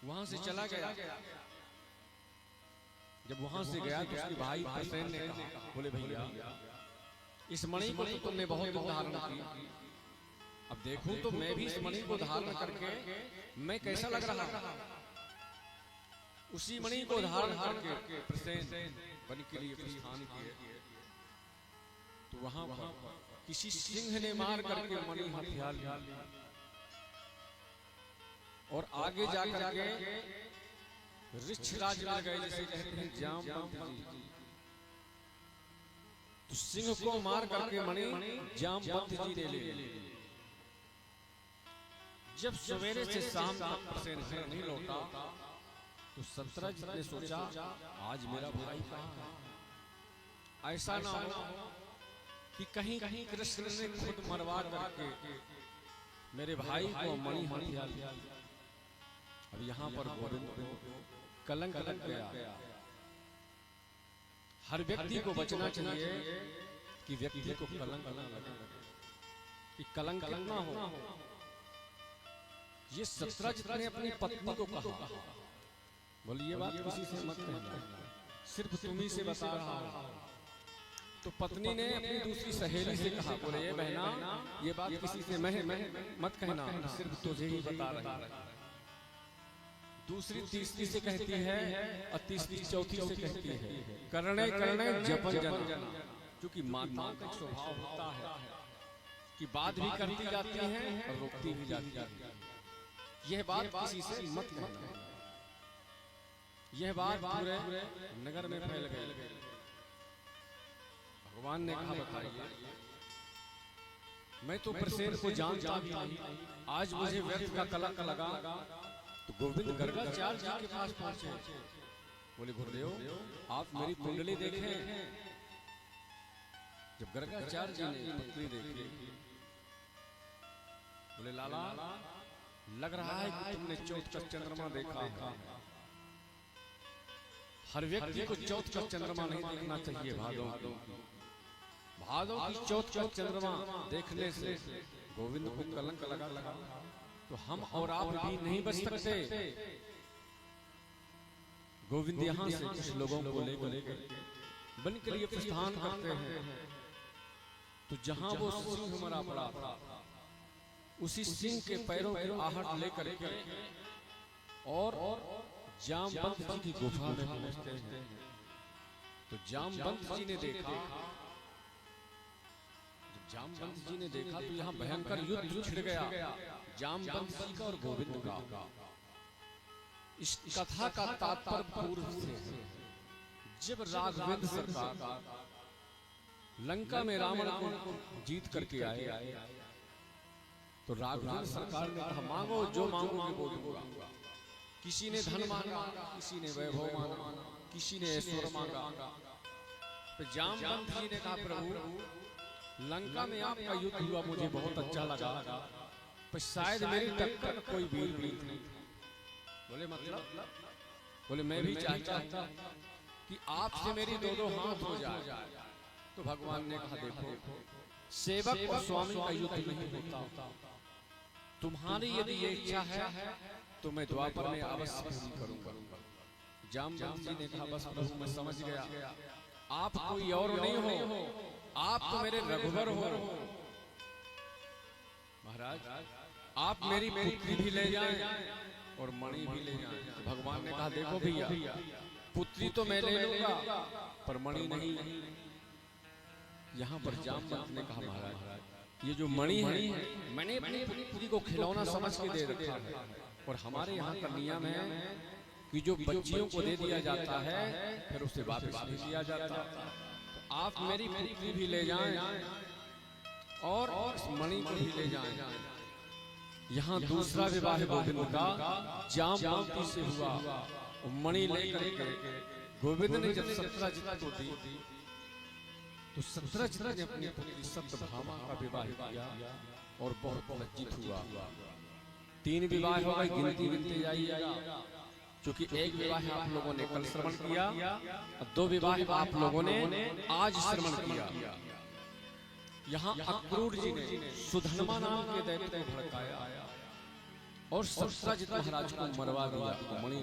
वहां से चला गया। जब वहां से गया तो उसके भाई प्रसेन ने कहा, बोले भैया इस मणि को तो तुमने बहुत धारण की, अब देखूं तो मैं भी इस मणि को धारण करके मैं कैसा लग रहा। उसी मणि को धारण करके प्रसेन वन के लिए प्रस्थान किए। तो वहां पर किसी सिंह ने मार करके मणि हथिया लिया और आगे जाकर के ऋक्षराज में गए, जिसे कहते हैं जामवंत जी। तो सिंह को मार करके मणि जामवंत जी ने ले ली। जब सवेरे से शाम तक प्रसेन घर नहीं लौटा तो सत्यजित ने सोचा आज मेरा भाई कहाँ है? ऐसा ना हो कि कहीं कहीं कृष्ण ने खुद मरवा करके मेरे भाई को मणि हथिया लिया। अब यहाँ पर गोविंद को कलंक लग गया। हर व्यक्ति को बचना चाहिए कि व्यक्ति को कलंक न लगे, कि कलंक ना हो। ये सत्यजित ने अपनी पत्नी को कहा, बोले ये बात किसी से मत कहना, सिर्फ तुम्ही से बता रहा हूं। तो पत्नी ने अपनी दूसरी सहेली से कहा, बोले ये बहना ये बात किसी से मत कहना, सिर्फ तुझे ही बता रहा है। दूसरी तीसरी से कहती है और तीसरी चौथी से कहती है करने करने जपन जना। क्योंकि माताओं का स्वभाव होता है कि बात भी करती जाती है और रोकती भी जाती है। यह बात किसी से मत कहना। यह बात पूरे नगर में फैल गई। भगवान ने कहा बताइए, मैं तो प्रसेन को जानता भी नहीं, आज मुझे व्यर्थ का कलंक लगा। तो गोविंद गर्गाचार्य जी के पास पहुंचे। बोले गुरुदेव आप मेरी कुंडली देखें। जब गर्गाचार्य जी ने कुंडली देखी, बोले लाला लग रहा है कि तुमने चौथ का चंद्रमा देखा है। हर व्यक्ति को चौथ का चंद्रमा नहीं देखना चाहिए। भादव की चौथ का चंद्रमा देखने से गोविंद को कलंक लगा तो हम और आप भी नहीं बच सकते। गोविंद यहाँ से कुछ लोगों को लेकर बन के लिए प्रस्थान करते हैं। तो जहां वो सिंह मरा पड़ा उसी सिंह के पैरों की आहट लेकर के और जामवंत जी की गुफा में पहुंचते हैं। तो जामवंत जी ने देखा, जामवंत जी ने देखा तो यहाँ भयंकर युद्ध छिड़ गया जामवंत जी का और गोविंद का। इस कथा का तात्पर्य पूर्व से जब राघवेंद्र सरकार लंका में रावण को जीत करके आए तो राघवेंद्र सरकार ने कहा मांगो जो मांगोगे वो दूंगा। किसी ने धन मांगा, किसी ने वैभव मांगा, किसी ने ऐश्वर्य मांगा। तो जामवंत जी ने कहा प्रभु लंका में आपका युद्ध हुआ मुझे बहुत अच्छा लगा, पर शायद मेरी टक्कर कोई वीर नहीं थी। बोले मतलब? बोले मैं भी चाहता था कि आपसे मेरी दो हाथ हो जाए। तो भगवान ने कहा देखो सेवक और स्वामी का युद्ध नहीं होता। तुम्हारी यदि ये इच्छा है तो मैं द्वापर में अवश्य पूरी करूंगा। जामवंत जी ने कहा बस प्रभु मैं समझ गया, आप कोई और नहीं हो, आप तो मेरे रघुवर हो। महाराज आप मेरी पुत्री भी ले जाएं और मणि भी ले जाएं। तो भगवान ने कहा देखो भैया पुत्री तो मैं ले लूंगा पर मणि नहीं। यहाँ पर जामवंत ने कहा महाराज ये जो मणि है मैंने अपनी पुत्री को खिलौना समझ के दे रखा है, और हमारे यहाँ का नियम है कि जो बच्चियों को दे दिया जाता है फिर उसे वापस नहीं दिया जाता। तो आप मेरी पुत्री भी ले जाएं और इस मणि को भी ले जाएं। यहाँ दूसरा विवाह गोविंद का जामवंती से हुआ। मणि लेकर के गोविंद ने जब सत्यजित को दी तो सत्यजित ने अपनी पुत्री सत्यभामा का विवाह किया और बहुत लज्जित हुआ। 3 विवाह हो गए, गिनती जाइएगा, क्योंकि एक विवाह आप लोगों ने कल श्रवण किया और 2 विवाह आप लोगों ने आज श्रवण किया। यहाँ अक्रूर जी ने सुधन्मा नाम के दैत्य को भड़काया और सत्यजित महाराज को मरवा दिया। मणि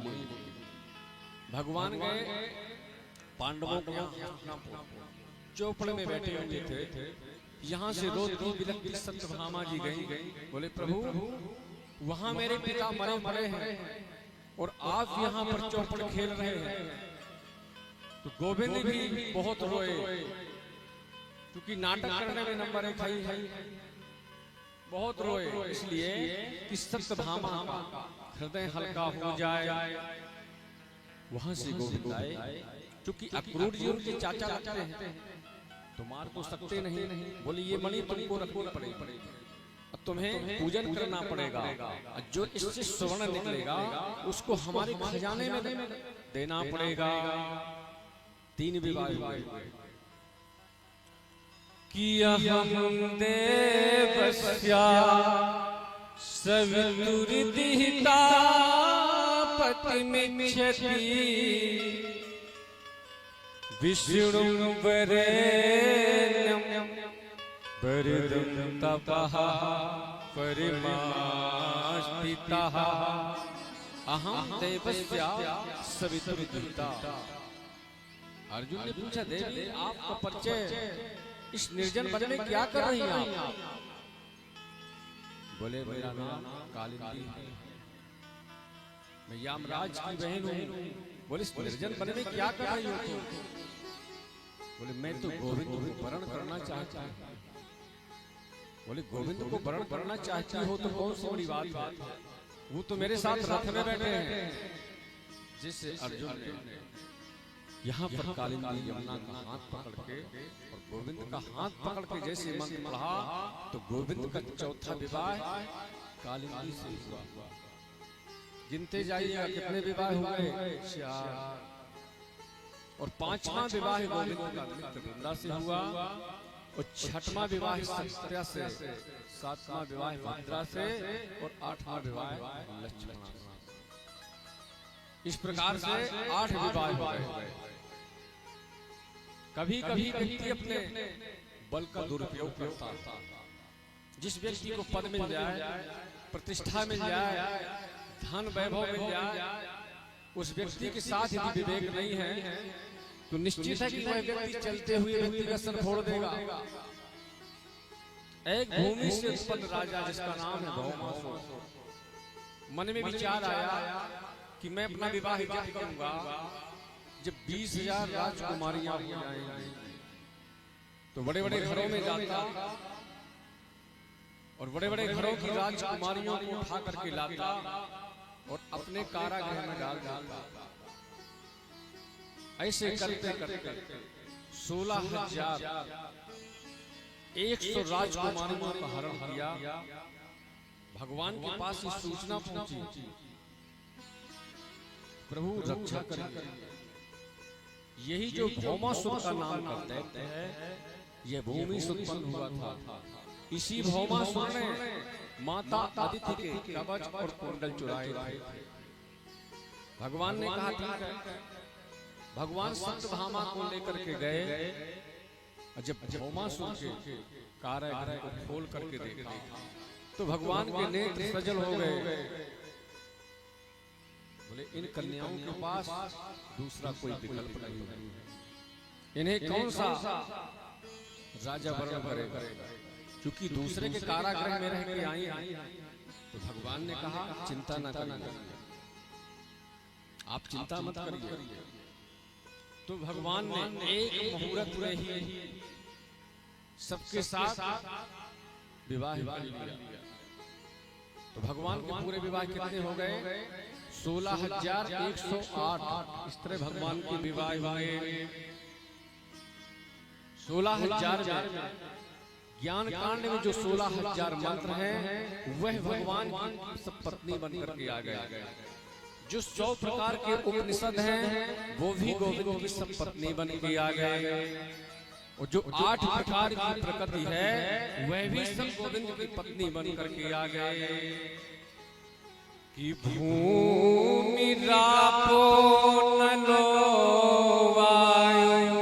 भगवान गए पांडवों को चौपड़ में बैठे हुए थे। यहाँ से रोती बिलखती सत्यभामा जी गई, बोले प्रभु वहां मेरे पिता मरे पड़े हैं और आप यहाँ पर चौपड़ खेल रहे हैं। तो गोविंद भी बहुत रोए क्योंकि नाटक करने में नंबर 1 है, बहुत रोए इसलिए कि सत्यभामा का हृदय हल्का हो जाए। वहां से गोविंद आए, क्योंकि अक्रूर जी उनके चाचा लगते हैं तो मार तो सकते नहीं। बोले ये मणि तुमको रखनी पड़ेगी, तुम्हें पूजन करना पड़ेगा, जो इससे स्वर्ण निकलेगा उसको हमारे खजाने में देना पड़ेगा। 3 विवाह हुए। किया हम देवस्या सवितुर्दिहिता पतिमिच्छति विष्णु वरेण्यं वरदं तपः परिमास्थितः अहं देवस्या सवितुर्दिहिता। अर्जुन ने पूछा देवी आपका परिचय इस निर्जन वन में क्या कर रही हैं आप? बोले मेरा नाम कालिंदी है, मैं यमराज की बहन हूँ। बोले इस निर्जन वन में क्या कर रही हो तुम? बोले मैं तो गोविंद को वरण करना चाहता हूँ। बोले गोविंद को वरण करना चाहती हो तो कौन सी बड़ी बात है, वो तो मेरे साथ रथ में बैठे हैं। जिससे अर्जुन ने यहाँ पर कालिंदी यमुना का हाथ पकड़ के और गोविंद का हाथ पकड़ के जैसे मंत्र पढ़ा तो गोविंद का चौथा विवाह कालिंदी से हुआ। गिनते जाइएगा कितने विवाह हुए? 4। और 5वां विवाह गोविंद का वृंदा से हुआ और 6वां विवाह सत्या से, 7वां विवाह भद्रा से और 8वां विवाह लक्ष्मण से। इस प्रकार से 8 विवाह हो गए। कभी कभी अपने बल का दुरुपयोग करता था। जिस व्यक्ति को पद मिल जाए, प्रतिष्ठा मिल जाए, धन वैभव मिल जाए, उस व्यक्ति के साथ यदि विवेक नहीं है तो निश्चित है कि वह व्यक्ति चलते हुए व्यक्ति का सर फोड़ देगा। एक भूमि से उत्पन्न राजा जिसका नाम है भौमासुर, मन में विचार आया कि मैं अपना विवाह जब करूंगा जब 20,000 राजकुमारियां हो जाएंगी, तो बड़े बड़े घरों में जाता और बड़े बड़े घरों की राजकुमारियों को उठा करके लाता और अपने कारागृह में डाल देता। ऐसे करते करते 16,100 राजकुमारियों का हरण किया। भगवान के पास ये सूचना पहुंची, प्रभु रक्षा करेंगे। यही जो भौमासुर का नाम करते हैं, यह भूमि से उत्पन्न हुआ था। इसी भौमासुर ने माता अदिति के कवच और कुंडल चुराए थे। भगवान ने कहा ठीक है। भगवान सत्यभामा को लेकर के गए और जब भौमासुर के कारागृह को खोल करके देखा तो भगवान के नेत्र सजल हो गए। बोले इन कन्याओं के पास दूसरा कोई विकल्प नहीं है, इन्हें कौन सा राजा वर्ण करेगा, क्योंकि दूसरे के कारागृह में रह के आई हैं। तो भगवान ने कहा चिंता न करिए, आप चिंता मत करिए। तो भगवान ने एक मुहूर्त में ही सबके साथ विवाह कर लिया। तो भगवान के पूरे विवाह कितने हो गए? 16,108 इस तरह भगवान के विवाह हुए। 16,000 में ज्ञान कांड में जो 16,000 मंत्र हैं वह भगवान की सब पत्नी बनकर के आ गए। जो 100 प्रकार के उपनिषद हैं वो भी गोविंद की सब पत्नी बन के आ गए। और जो 8 प्रकार की प्रकृति है वह भी सब गोविंद की पत्नी बन करके आ गए। कि भूमि रापो नलो वायु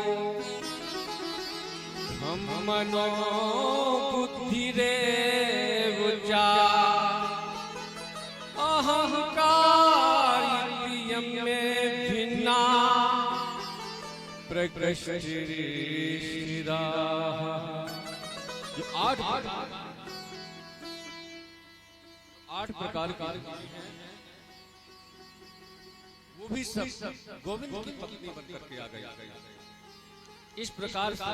हम मनो बुद्धि रे उचा जो 8 प्रकार की हैं वो भी सब गोविंद की पत्नी बनकर के आ गई। इस प्रकार से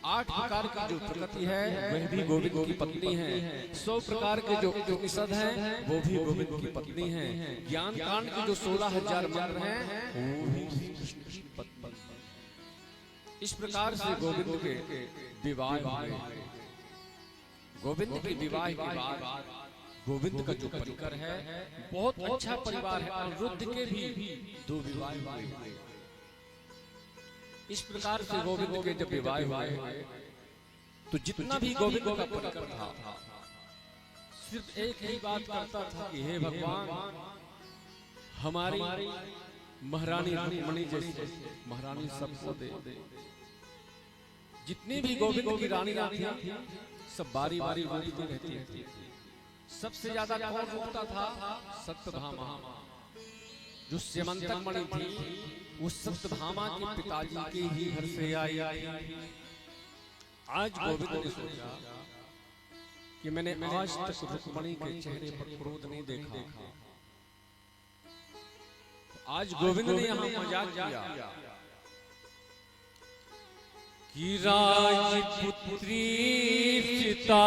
8 प्रकार की जो प्रकृति है वह भी गोविंद की पत्नी है। 100 प्रकार के जो उपनिषद हैं वो भी गोविंद की पत्नी हैं। ज्ञान कांड के जो 16,000 मंत्र हैं वो भी पत्नी। इस प्रकार से गोविंद के विवाह हुए। गोविंद के विवाह के बाद गोविंद का जो परिकर है बहुत अच्छा परिवार है। अनिरुद्ध के भी 2 विवाह हुए। इस प्रकार से गोविंद के जब विवाह हुए तो जितना भी गोविंद का परिकर था सिर्फ एक ही बात करता था कि हे भगवान हमारी महारानी रुक्मिणी जैसी महारानी सबको दे। जितनी भी गोविंद की रानियां थी सब बारी बारी रोती रहती थी। सबसे ज्यादा कौन रोता था? सत्यभामा जो स्यमंतक मणि थी। उस सत्यभामा के पिताजी के ही घर से आई। आज गोविंद ने सोचा कि मैंने आज तक रुक्मिणी के चेहरे पर क्रोध नहीं देखा। आज गोविंद ने यहाँ मजाक किया कि राजपुत्री सीता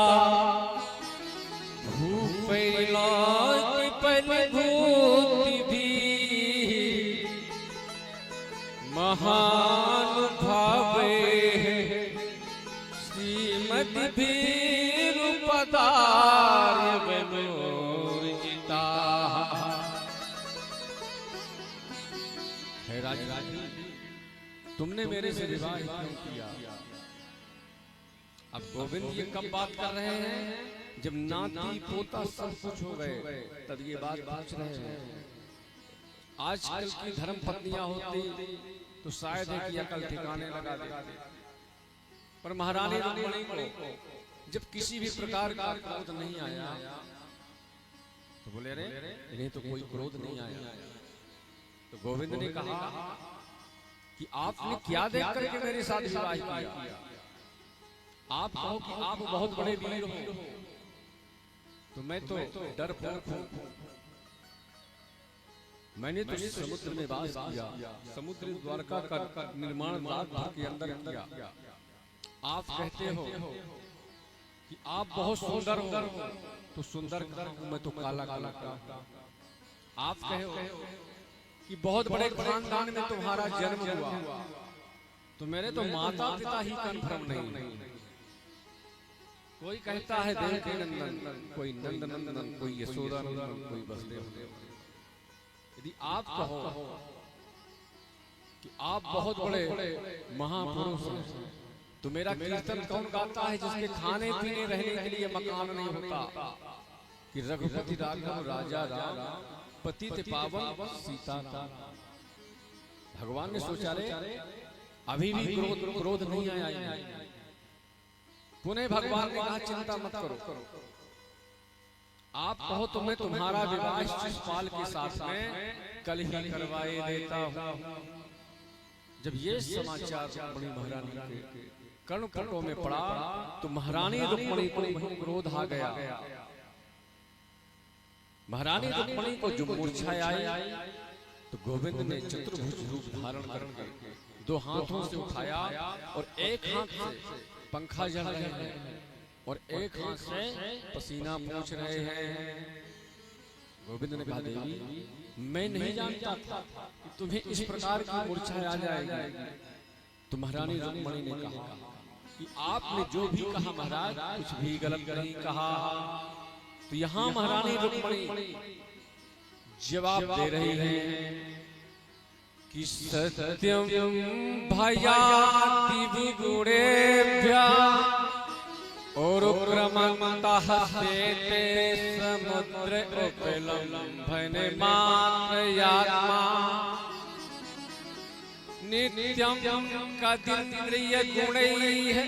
भूपैला की पलभूति भी महान भावे श्रीमती भीरु पदार्य विमोचिता। हे राजरानी तुमने मेरे से विवाह क्यों किया? अब गोविंद ये कब बात कर रहे हैं? जब नाती पोता सब कुछ हो गए तब ये बात पूछ रहे हैं। आजकल की धर्म पत्नियां होती तो शायद है कि अकल ठिकाने लगा देती। पर महारानी रुक्मिणी को जब किसी भी प्रकार का क्रोध नहीं आया तो बोले रे इन्हें तो कोई क्रोध नहीं आया। तो गोविंद ने कहा कि आपने क्या देख करके मेरे साथ विवाह किया? आप कहो कि आप बहुत बड़े वीर हो, तो मैं तो डरपोक हूं। मैंने तो समुद्र में वास किया, समुद्र द्वारका का निर्माण रात भर के अंदर किया। आप कहते हो कि आप बहुत सुंदर हो, तो सुंदर मैं तो काला काला का। आप कहो कि बहुत बड़े खानदान में तुम्हारा जन्म हुआ, तो मेरे तो माता पिता ही कन्फर्म नहीं। कोई कहता है देवकी नंदन, कोई नंद नंदन, कोई यशोदा नंदन, कोई वसुदेव। यदि आप कहो कि आप बहुत बड़े महापुरुष हैं, तो मेरा कीर्तन कौन गाता है जिसके खाने पीने रहने के लिए मकान नहीं होता? कि रघुपति राघव राजा राम, पतित पावन सीता राम। भगवान ने सोचा रे अभी भी क्रोध नहीं आया। पुनः भगवान ने कहा चिंता मत करो, आप कहो तो मैं तुम्हारा विवाह शिशुपाल के साथ में कल ही करवाए देता हूँ। जब ये समाचार रुक्मिणी महारानी के कर्णपटों में पड़ा तो महारानी रुक्मिणी को क्रोध आ गया। महारानी रुक्मिणी को जो मूर्छा आई तो गोविंद ने चतुर्भुज रूप धारण करके दो हाथों से उठाया और एक हाथ से पंखा जल रहे हैं और एक हाथ से पसीना पोंछ रहे हैं। गोविंद ने कहा देवी मैं नहीं जानता था कि तुम्हें इस प्रकार की मूर्छा आ जाएगी। तो महारानी रुक्मिणी ने कहा कि आपने जो भी कहा महाराज कुछ भी गलत नहीं कहा। तो यहाँ महारानी रुक्मिणी जवाब दे रही है कि सत्यम भयाति विगुणेभ्यः और क्रमन्तः स्थिते समुद्र उपलम्भने मात्रयात्मा नित्यं कदिन्द्रिय गुणैः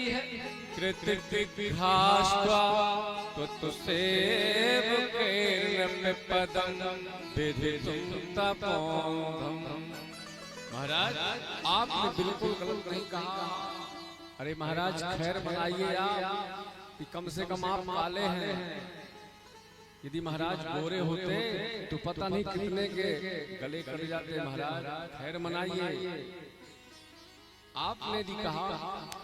कृतविघ्नास्त्वा त्वत्सेवकेन पदं विदितुं तपोधम्। महाराज आपने बिल्कुल गलत नहीं कहा। अरे महाराज खैर मनाइए आप कि कम से कम आप काले हैं। यदि महाराज गोरे होते तो पता नहीं कितने के गले कट जाते। महाराज खैर मनाइए। आपने भी कहा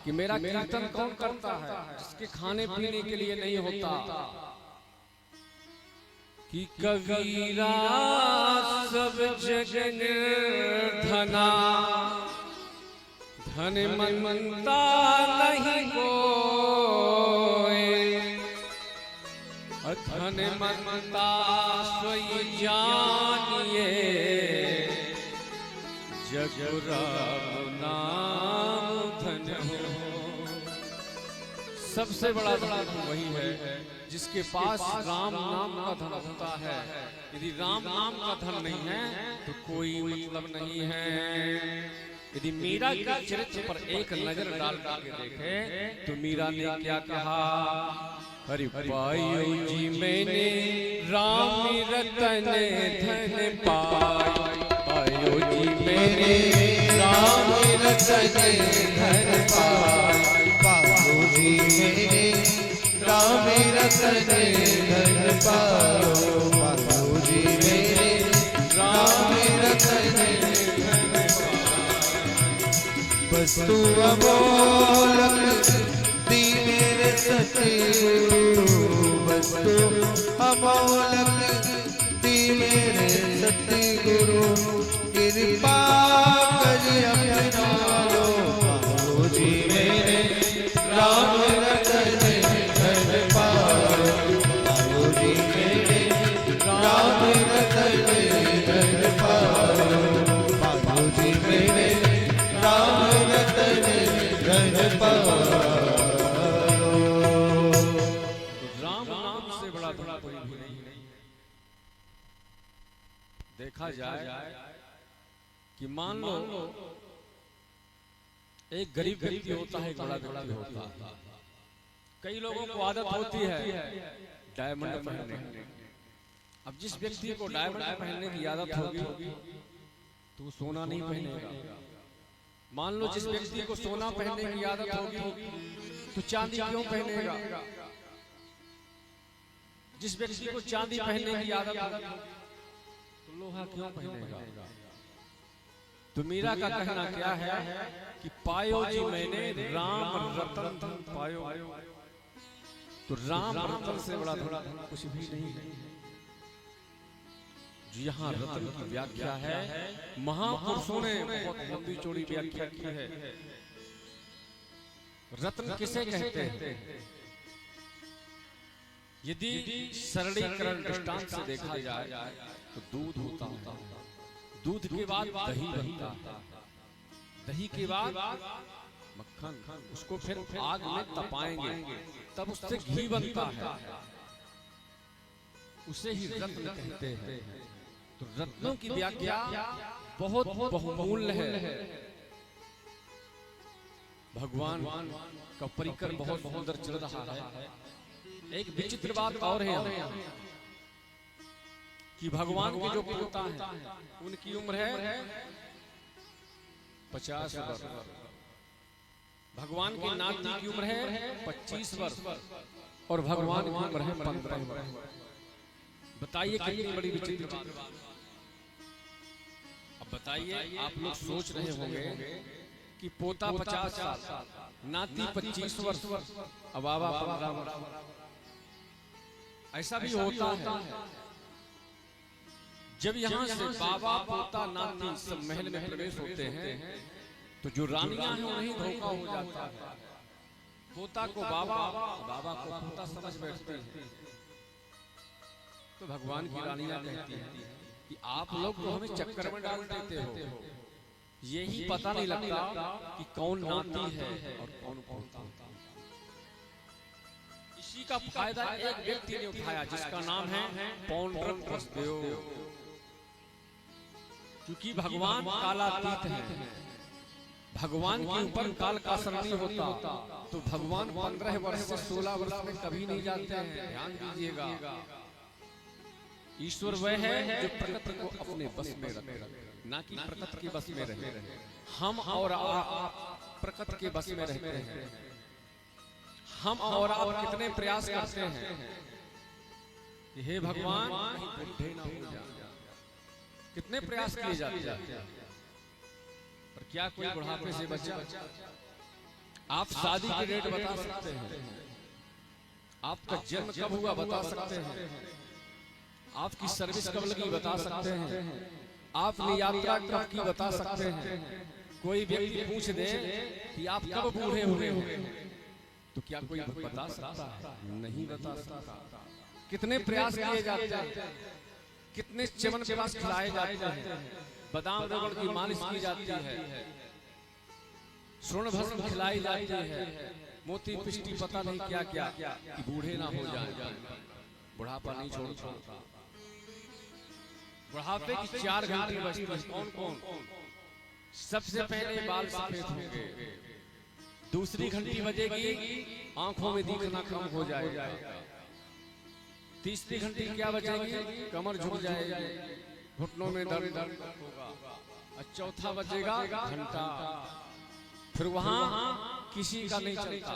कि मेरा कीर्तन कौन करता है जिसके खाने पीने के लिए नहीं होता? कि कबीरा सब जग निर्धना धन मनता नहीं कोई, धन मनता सोई जानिए जग राम नाम धन हो। सबसे बड़ा धन वही है जिसके पास राम नाम का धन होता है। यदि राम नाम का धन नहीं है तो कोई मतलब नहीं है। यदि मीरा के चरित्र पर एक नजर डाल करके देखे तो मीरा ने क्या कहा? हरि पायो जी मैंने राम रतन धन पायो जी मैंने राम रतन धन पायो जी मैंने राम रतन धन पायो जी मैंने राम रतन वस्तु अमोलक दी मेरे सतगुरु, वस्तु अमोलक दी मेरे सतगुरु, कृपा कर अपनाओ पायो जी मेरे राम रतन धन पायो, पायो जी मेरे राम रतन धन पायो, पायो जी मेरे राम रतन धन पायो। राम नाम से बड़ा बड़ा कोई भी नहीं। देखा जाए कि मान लो एक गरीब व्यक्ति होता है, एक बड़ा व्यक्ति होता है। कई लोगों को आदत होती है डायमंड पहनने की। अब जिस व्यक्ति को डायमंड पहनने की आदत होगी तो सोना नहीं पहनेगा। मान लो जिस व्यक्ति को सोना पहनने की आदत होगी तो चांदी क्यों पहनेगा? जिस व्यक्ति को चांदी पहनने की आदत होगी तो लोहा क्यों पहनेगा? तो मीरा का कहना क्या है कि पायो जी मैंने राम रतन धन पायो। तो राम रतन से बड़ा धन कुछ भी नहीं है। यहाँ रतन की व्याख्या है, महापुरुषों ने बहुत लंबी चौड़ी व्याख्या की है। रत्न किसे कहते हैं? यदि सरलीकरण दृष्टांत से देखा जाए तो दूध होता है, दूध के बाद दही बनता है, दही के बाद मक्खन, उसको फिर आग में तपाएंगे तब उससे घी बनता है, उसे ही रत्न कहते हैं। तो रत्नों की व्याख्या बहुत बहुमूल्य है। भगवान का परिकर बहुत सुंदर चल रहा है। एक विचित्र बात और है कि भगवान के जो पोता है उनकी उम्र है 50 वर्ष, भगवान के नाती की उम्र है 25 वर्ष और भगवान की उम्र है 15 वर्ष। बताइए कितनी बड़ी विचित्र बात। अब बताइए, आप लोग सोच रहे होंगे कि पोता 50 साल, नाती 25 वर्ष और बाबा 15 वर्ष। ऐसा भी होता है। जब यहाँ से बाबा पोता नाती सब महल में प्रवेश होते हैं तो जो रानियां हैं उन्हें धोखा हो जाता है। पोता को बाबा, बाबा को पोता समझ बैठते हैं। तो भगवान की रानियां कहती हैं कि आप लोग तो हमें चक्कर में डाल देते हो, यही पता नहीं लगता कि कौन नाती है और कौन पोता। इसी का फायदा एक व्यक्ति ने उठाया जिसका नाम है पौंड्रक वसुदेव। क्योंकि भगवान कालातीत है, भगवान के ऊपर काल का असर नहीं होता, तो भगवान 15 वर्ष से 16 वर्ष में कभी नहीं जाते हैं। ध्यान दीजिएगा, ईश्वर वह है जो प्रकृति को अपने बस में रखे, ना कि प्रकृति के बस में रहे। हम और आप प्रकृति के बस में रहते हैं। हम और आप कितने प्रयास करते हैं कि हे भगवान बुढ़े ना हो जाए, कितने प्रयास किए जाते हैं, पर क्या कोई बुढ़ापे से बचा? आप शादी की डेट बता सकते हैं, आपका जन्म कब हुआ बता सकते हैं, आपकी सर्विस कब लगी बता सकते हैं, आपने यात्रा कब की बता सकते हैं। कोई व्यक्ति पूछ दे कि आप कब बूढ़े हुए तो क्या कोई बता सकता है? नहीं बता सकता। कितने प्रयास किए जाते हैं, कितने च्यवनप्राश खिलाए जाते हैं, बादाम रबड़ की मालिश की जाती है, स्वर्ण भस्म खिलाई जाती है, मोती पिष्टी पता नहीं क्या क्या, कि बूढ़े ना हो जाए, बुढ़ापा नहीं छोड़ता। बुढ़ापे की 4 घंटे बचती है। कौन कौन? सबसे पहले बाल सफेद होंगे, दूसरी घंटी बजेगी आंखों में दिखना कम हो जाएगा, तीसरी घंटी क्या बजेगी कमर झुक जाएगी, घुटनों में दर्द होगा, और चौथा बजेगा घंटा, फिर वहां किसी का नहीं चलता,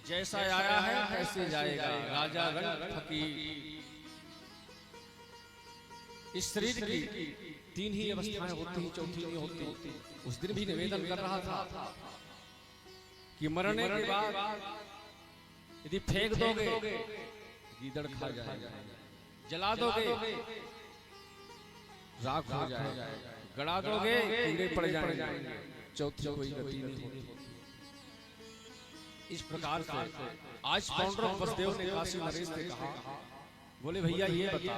जैसा आया है कैसे जाएगा, राजा रंग फकीर। इस शरीर की 3 ही अवस्थाएं होती हैं, चौथी नहीं होती। उस दिन भी निवेदन कर रहा था कि मरने के बाद यदि फेंक दोगे गीदड़ खा जाएगा, जला दोगे राख हो जाएगा, गड़ा दोगे कीड़े पड़ जाएंगे, चौथी कोई गति नहीं होती। इस प्रकार से आज पौंड्रक वसुदेव ने काशी नरेश से कहा, बोले भैया ये बता,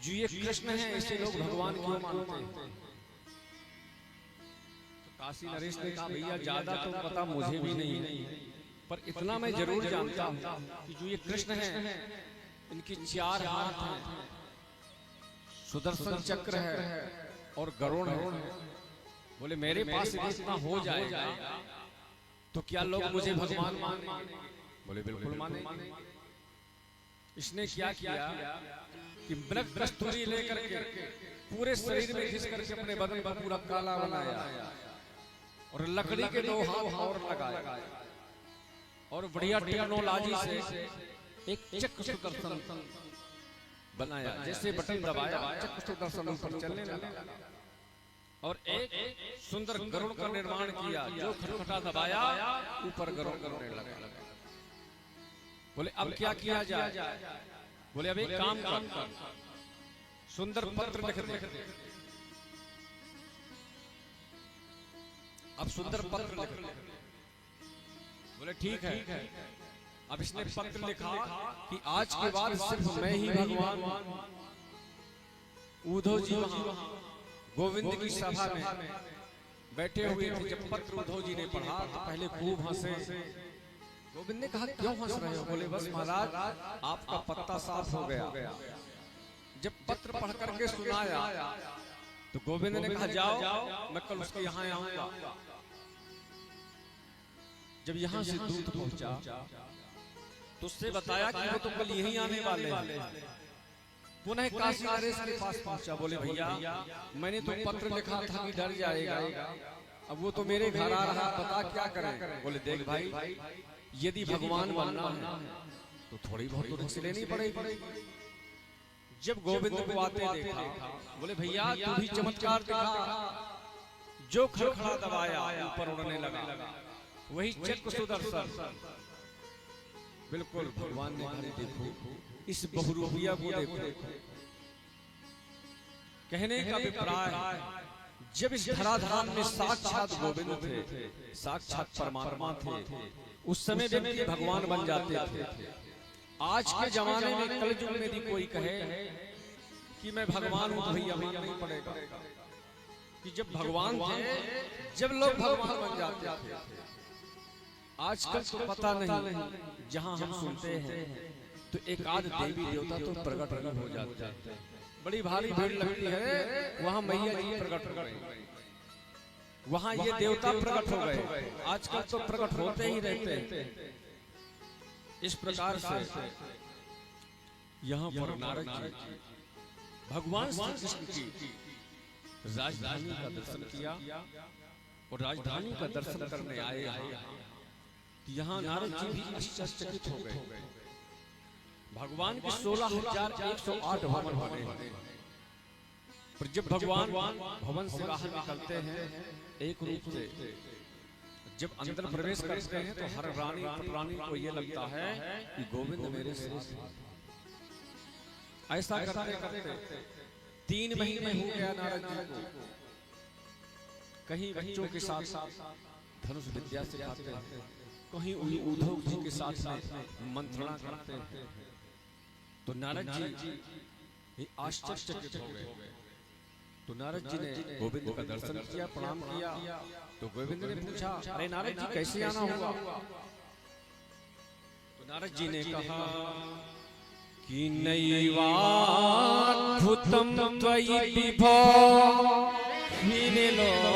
जो ये कृष्ण है ऐसे लोग भगवान क्यों मानते हैं? तो काशी नरेश ने कहा भैया ज्यादा तो पता मुझे भी नहीं है, पर इतना मैं जरूर जानता हूं कि जो ये कृष्ण है इनकी 4 हाथ हैं, सुदर्शन चक्र है और गरुड़ है। बोले मेरे पास इतना हो जाएगा तो क्या लोग मुझे भगवान माने? बोले बिल्कुल माने। इसने क्या किया कि मृग कस्तूरी लेकर के पूरे शरीर में घिस करके अपने बदन पर पूरा काला बनाया और लकड़ी के 2 हाथ और लगाया और बढ़िया टेक्नोलॉजी से एक चक्र सुदर्शन बनाया। जैसे बटन दबाया चक्र सुदर्शन ऊपर चलने लगा और एक सुंदर गरुड़ का निर्माण किया। जो खटखटा दबाया ऊपर गरुड़ करने लगा। बोले अब क्या किया जाए? बोले अब एक काम कर, सुंदर पत्र लिख दे। अब सुंदर पत्र लिख दे। बोले ठीक है। अब इसने पत्र लिखा कि आज के बाद सिर्फ मैं ही भगवान। उद्धव जी वहां गोविंद की सभा में बैठे हुए थे। जब पत्र उद्धव जी ने पढ़ा तो पहले खूब हंसे। गोविंद ने कहा क्यों हंस रहे हो? बोले बस महाराज आपका पत्ता साफ हो गया। जब पत्र पढ़ करके सुनाया तो गोविंद ने कहा जाओ मैं कल उसके यहाँ आऊंगा। जब यहाँ से दूत पहुंचा तो उससे बताया कि वो तो कल यहीं आने वाले हैं। पुनः काशी नरेश के पास पहुंचा। बोले भैया मैंने तो पत्र लिखा था कि डर जाएगा, अब वो तो मेरे घर आ रहा, बता क्या करें? बोले देख भाई यदि भगवान बनना है तो थोड़ी बहुत तो रिस्क लेनी पड़ेगी। जब गोविंद को आते देखा बोले भैया तू भी चमत्कार दिखा। जो खड़खड़ा दबाया ऊपर उड़ने लगा, वही चक्र सुदर्शन। बिल्कुल भगवान ने कहा देखो इस बहुरूपिया को देखो। कहने का अभिप्राय जब इस धराधाम में साक्षात गोविंद थे, साक्षात परमात्मा थे, उस समय व्यक्ति भगवान बन जाते थे। आज के जमाने में कलयुग में यदि कोई कहे कि मैं भगवान हूं तो भैया मानना नहीं पड़ेगा कि जब भगवान थे जब लोग भगवान बन जाते थे। आजकल तो पता नहीं, जहां हम सुनते हैं तो एक आध देवी देवता तो प्रकट हो जाते हैं। बड़ी भारी भीड़ लगती है, वहां मैया जी प्रकट हो गए, वहां ये देवता प्रकट हो गए। आजकल तो प्रकट होते ही रहते हैं। इस प्रकार से यहाँ पर नारद जी भगवान श्री कृष्ण की राजधानी का दर्शन किया और राजधानी का दर्शन करने आए हैं। यहाँ नारद जी भी आश्चर्यचकित हो गए। भगवान के 16,108 भवन बने, पर जब भगवान भवन से बाहर निकलते हैं एक रूप से, जब अंदर प्रवेश करते हैं तो हर प्राणी को ये लगता है कि गोविंद मेरे साथ। ऐसा करते करते 3 महीने हो गया नारद जी को। कहीं बच्चों के साथ धनुष विद्या सिखाते हैं, कहीं उद्धव जी के साथ मंत्रणा करते हैं। तो नारद जी आश्चर्यचकित हो गए। तो नारद जी ने गोविंद का दर्शन किया, प्रणाम किया। तो गोविंद ने पूछा अरे नारद जी कैसे आना हुआ? तो नारद जी ने कहा कि नैवाद्भुतं त्वयि विभो विनिलोकिनाथे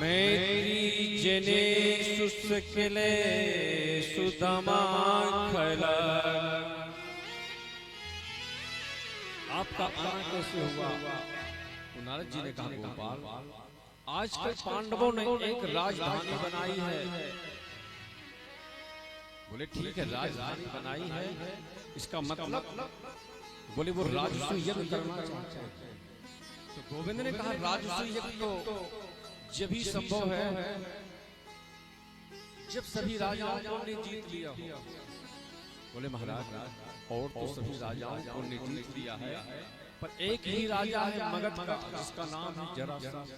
मैत्री जने सुसकले सुदमाखल। आपका आना कैसे हुआ? तो नारद जी ने कहा गोपाल आजकल पांडवों ने एक राजधानी बनाई है। बोले ठीक है राजधानी बनाई है, इसका मतलब? बोले वो राजसूय यज्ञ करना चाहते हैं। तो गोविंद ने कहा राजसूय यज्ञ तो जब ही संभव है जब सभी राजाओं ने जीत लिया हो। बोले महाराज और तो सभी राजाओं ने जीत लिया है, पर एक ही राजा है मगध का जिसका नाम है जरासंध।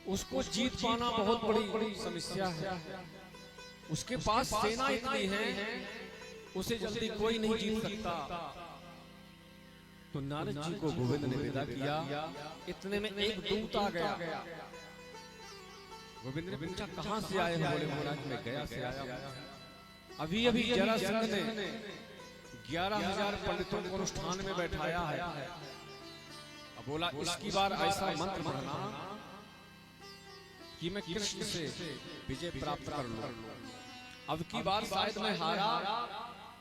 उसको जीत पाना बहुत बड़ी समस्या है। उसके पास सेना इतनी है उसे जल्दी कोई नहीं जीत सकता। तो नारद जी को गोविंद ने विदा किया। इतने में एक दूत आ गया। गोविंद ने पूछा कहां से आए हो? बोले महाराज मैं गया से आया। अभी जरासंध ने 11,000 पंडितों को अनुष्ठान में बैठाया है। अब बोला इसकी बार ऐसा मंत्र पढ़ना कि मैं कृष्ण से विजय प्राप्त कर लूं। अब की बार शायद मैं हारा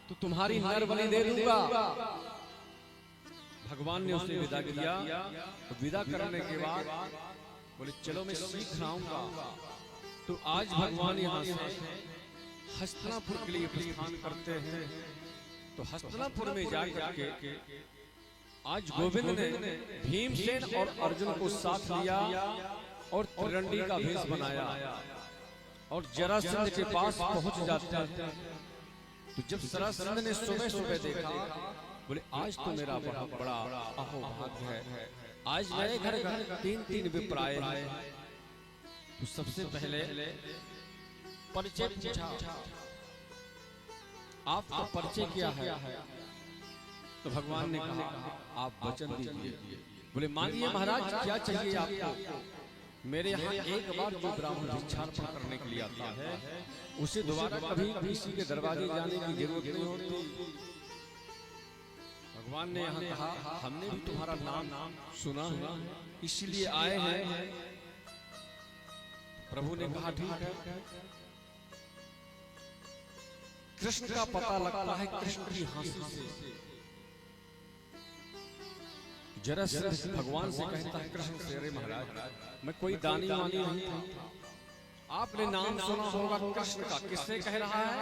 तो तुम्हारी नर बलि दे दूंगा। भगवान ने उसे विदा किया। विदा करने के बाद बोले चलो मैं सीख लाऊंगा। तो आज भगवान यहाँ से हस्तिनापुर के लिए प्रस्थान करते हैं। तो हस्तिनापुर में जाकर के आज गोविंद ने भीमसेन और अर्जुन को साथ लिया और त्रिरंडी का भेष बनाया और जरासंध के पास पहुंच जाते हैं। तो जब जरासंध ने सुबह सुबह देखा बोले आज तो मेरा बहुत बड़ा अहोभाग्य है, आज मेरे घर 3 विप्राय हैं। तो सबसे पहले परिचय पूछा, आपका परिचय क्या है? तो भगवान ने कहा आप वचन दीजिए। बोले मानिए महाराज क्या चाहिए आपको? मेरे यहाँ एक बार जो ब्राह्मण भिक्षार्पण करने के लिए आता है उसे दोबारा कभी किसी के दरवाजे जाने की जरूरत नहीं होती। भगवान ने यहाँ कहा हमने भी तुम्हारा नाम सुना है इसलिए आए हैं। प्रभु ने कहा ठीक है। कृष्ण का पता लगता है कृष्ण की हंसी से। जरासंध भगवान से कहता है कृष्ण से, अरे महाराज मैं कोई दानी वानी नहीं था, आपने नाम सुना होगा कृष्ण का, किससे कह रहा है?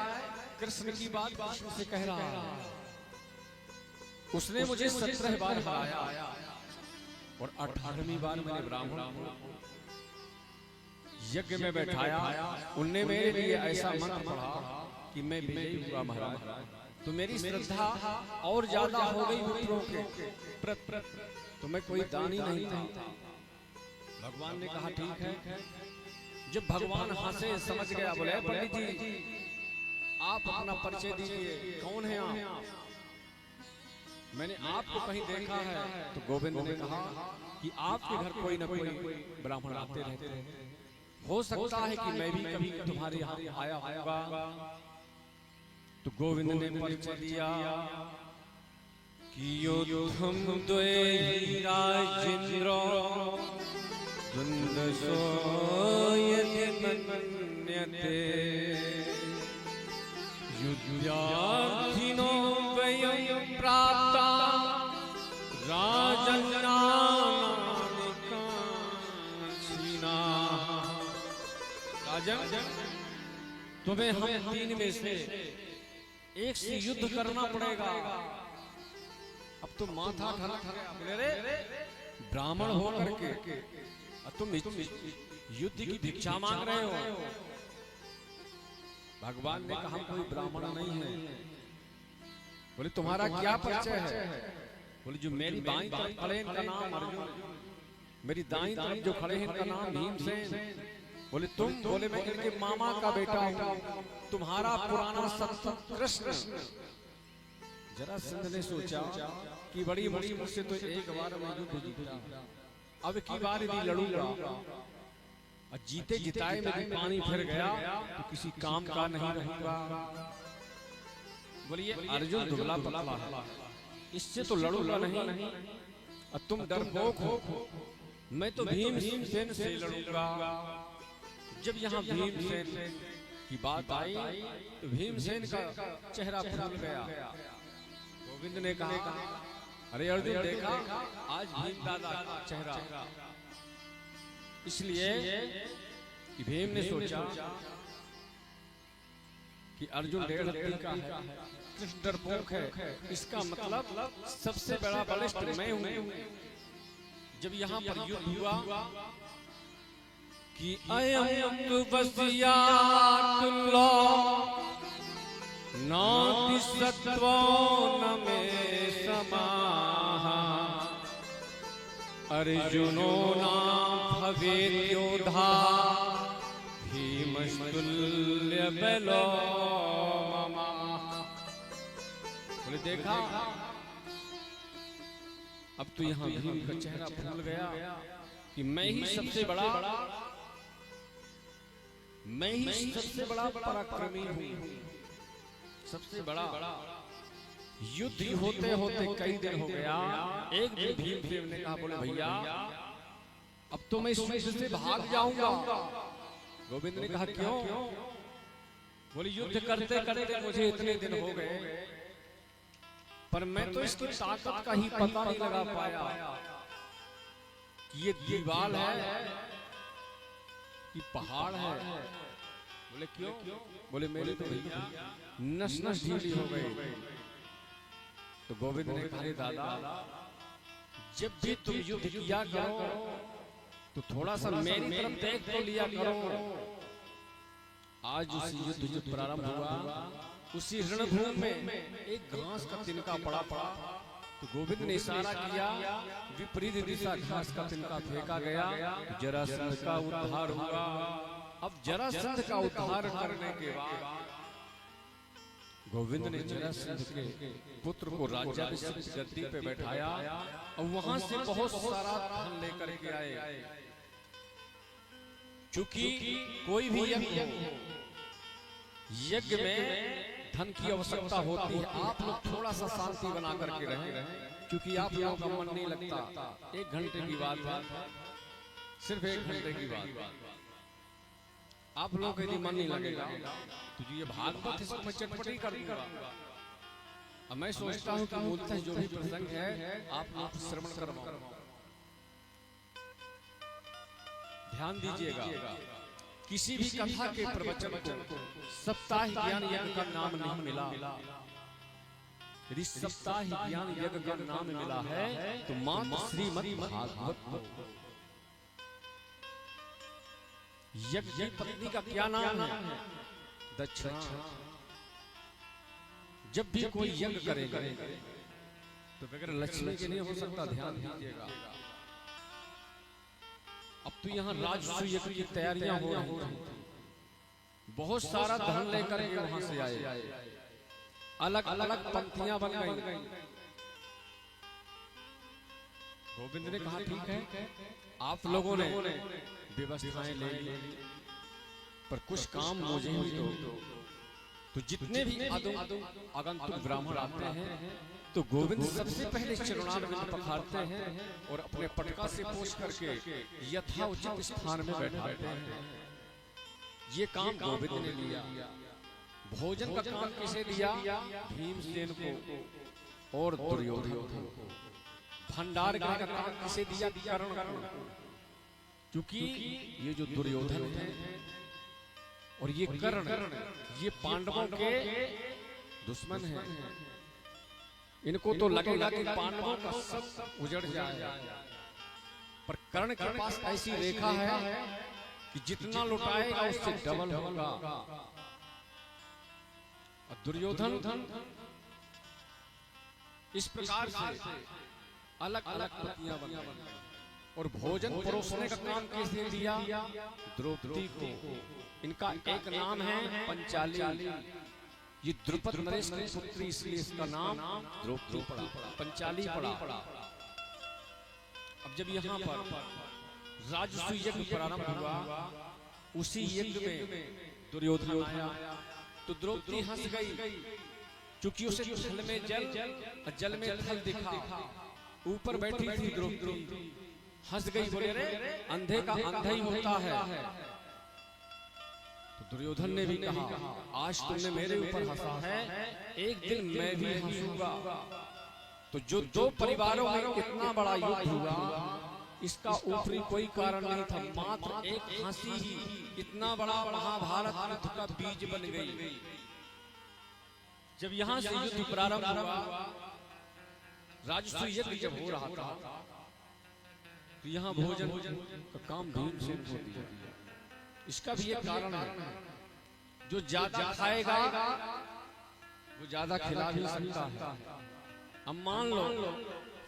कृष्ण की बात कृष्ण से कह रहा है। उसने मुझे 17 बार हराया और 18वीं बार मैंने ब्राह्मण को यज्ञ में बैठाया। उनने मेरे लिए ऐसा मंत्र पढ़ा कि मैं विजयी हुआ महाराज। तो मेरी श्रद्धा और ज्यादा हो गई पुत्रों के प्रति, तो मैं कोई दानी नहीं था। भगवान ने कहा ठीक है। जब भगवान हंसे समझ गया, बोले पंडित जी आप अपना परिचय दीजिए, कौन है आप? मैंने आपको कहीं देखा है। तो गोविंद ने कहा कि आपके घर कोई न कोई ब्राह्मण आते रहते हैं, हो सकता है कि मैं भी कभी तुम्हारे यहाँ आया होगा। तो गोविंद ने परिचय दिया कि योद्धम द्वै राजेंद्र द्वंद्वसो यदि मन्यते युद्धार्थिनो वयं प्राप्ता राजन्नानिकांक्षिणा। राजन तुम्हें हम 3 में से एक से युद्ध करना पड़ेगा। अब तुम माथा ठनक बोले रे ब्राह्मण होकर के तुम युद्ध की भिक्षा मांग रहे हो। भगवान ने कहा हम कोई ब्राह्मण नहीं है। बोले तुम्हारा क्या परिचय है? बोले जो मेरी बाईं तरफ खड़े हैं इनका नाम अर्जुन, मेरी दाईं तरफ जो खड़े हैं इनका नाम भीमसेन। बोले तुम? बोले मैं इनके मामा का बेटा हूँ, तुम्हारा पुराना सत्संग कृष्ण। जरासंध ने सोचा कि बड़ी मुश्किल से तो एक बार मैं युद्ध जीता, अब की बार यदि लड़ूंगा और जीते जिताए में भी पानी फिर गया तो किसी काम का नहीं रहूंगा। बोलिए अर्जुन दुबला पतला है, इससे तो लड़ूंगा नहीं। और तुम डरपोक हो, मैं तो भीमसेन से लड़ूंगा। जब यहाँ भीमसेन की बात आई तो भीमसेन का चेहरा फूल गया। गोविंद ने कहा अरे अर्जुन देखा आज भीम दादा का चेहरा। इसलिए कि भीम ने सोचा कि अर्जुन 1.5 हत्ती का है, कृष्ण डरपोक है, इसका मतलब सबसे बड़ा बलिष्ठ मैं हूं। जब यहाँ पर युद्ध हुआ कि अयं वस्यातुल्लो नाति सत्वो न मे समाः अर्जुनो न भवेत् योद्धा भीमस्तुल्य बलो मम। बोले देखा अब तो यहाँ भीम का चेहरा फूल गया कि मैं ही सबसे बड़ा पराक्रमी हूँ, सबसे बड़ा युद्ध होते होते कई दिन हो गया। एक दिन भीम ने कहा, बोले भैया अब तो मैं इस युद्ध से भाग जाऊंगा। गोविंद ने कहा क्यों? बोले युद्ध करते करते मुझे इतने दिन हो गए, पर मैं तो इसकी ताकत का ही पता नहीं लगा पाया कि ये दीवार है कि पहाड़ है। बोले क्यों? बोले मेरी तो नस नस ढीली हो गई। तो गोविंद ने कहा, दादा जब भी तुम युद्ध किया करो तो थोड़ा सा मेरी तरफ देख तो लिया करो। आज उसी युद्ध जो प्रारंभ हुआ, उसी रणभूमि में एक घास का तिनका पड़ा। तो गोविंद ने इशारा किया, विपरीत दिशा घास का तिनका फेंका गया, जरासंध का उद्धार हुआ। अब जरासंध का उद्धार करने के बाद गोविंद ने जरासंध के पुत्र को राज्याभिषिक्त गद्दी पे बैठाया और वहां से बहुत सारा धन लेकर के आए। क्योंकि कोई भी यज्ञ में धन की आवश्यकता होती है। आप लोग थोड़ा सा शांति बना करके रहें, क्योंकि आप लोगों का मन नहीं लगता। 1 घंटे की बात है, सिर्फ 1 घंटे की बात। आप लोगों का यदि मन नहीं लगेगा तो ये भागवत इसको मैं चटपटी कर दूंगा। अब मैं सोचता हूँ कि मूलतः जो भी प्रसंग है आप लोग श्रवण करवाओ। ध्यान दीजिएगा, किसी भी कथा के प्रवचन को सप्ताह ज्ञान यज्ञ का नाम नहीं मिला। यदि सप्ताह ज्ञान यज्ञ का नाम मिला है तो मात्र श्रीमद् भागवत। यज्ञ की पत्नी का क्या नाम है? दक्षिणा। जब भी कोई यज्ञ करेगा तो बगैर लक्ष्मी के नहीं हो सकता। ध्यान दीजिएगा। अब तो यहाँ राजसूय यज्ञ की तैयारियां हो रही हैं। बहुत सारा धन लेकर के वहां से आए, अलग अलग पंक्तियां बन गई। गोविंद ने कहा ठीक है, आप लोगों ने व्यवस्थाएं ले ली, पर कुछ काम मुझे ही दो। तो जितने भी आगंतुक ब्राह्मण आते हैं तो गोविंद सबसे पहले चरणारविंद पखारते हैं और अपने पटका से पोंछ करके यथाउचित स्थान में बैठाते हैं। ये काम गोविंद ने लिया। भोजन का काम किसे दिया? भीमसेन को और दुर्योधन को। भंडार का काम किसे दिया? कर्ण को। क्योंकि ये जो दुर्योधन है और ये कर्ण, ये पांडवों के दुश्मन हैं। इनको तो लगेगा कि पांडवों का सब उजड़ जाए, पर कर्ण के पास ऐसी रेखा है कि जितना लुटाएगा उससे डबल होगा। और दुर्योधन इस प्रकार से अलग अलग पत्नियां बन गई। और भोजन परोसने का काम किसने दिया? द्रौपदी को। इनका एक नाम है पंचाली। ये द्रुपद नरेश की पुत्री, इसलिए इसका नाम द्रौपदी पड़ा, पंचाली पड़ा। अब जब यहाँ पर राजसूय यज्ञ प्रारंभ हुआ, उसी यज्ञ में दुर्योधन आया तो द्रौपदी हंस गई, क्योंकि उसे थल में जल में थल दिखा। ऊपर बैठी थी द्रौपदी, हंस गई, बोले रे अंधे का अंधा ही होता है। तो दुर्योधन ने भी कहा, आज तुमने मेरे ऊपर हंसा है, एक दिन मैं भी हंसूंगा। तो जो दो परिवारों में इतना बड़ा युद्ध हुआ, इसका ऊपरी कोई कारण नहीं था, मात्र एक हंसी ही इतना बड़ा महाभारत युद्ध का बीज बन गई। जब यहाँ से युद्ध प्रारंभ हुआ, राजसूय यज्ञ जब हो रहा था, तो यहाँ भोजन का काम भीमसेन को दिया। इसका भी एक कारण है, जो ज्यादा खाएगा वो ज्यादा खिला भी सकता है। अब मान लो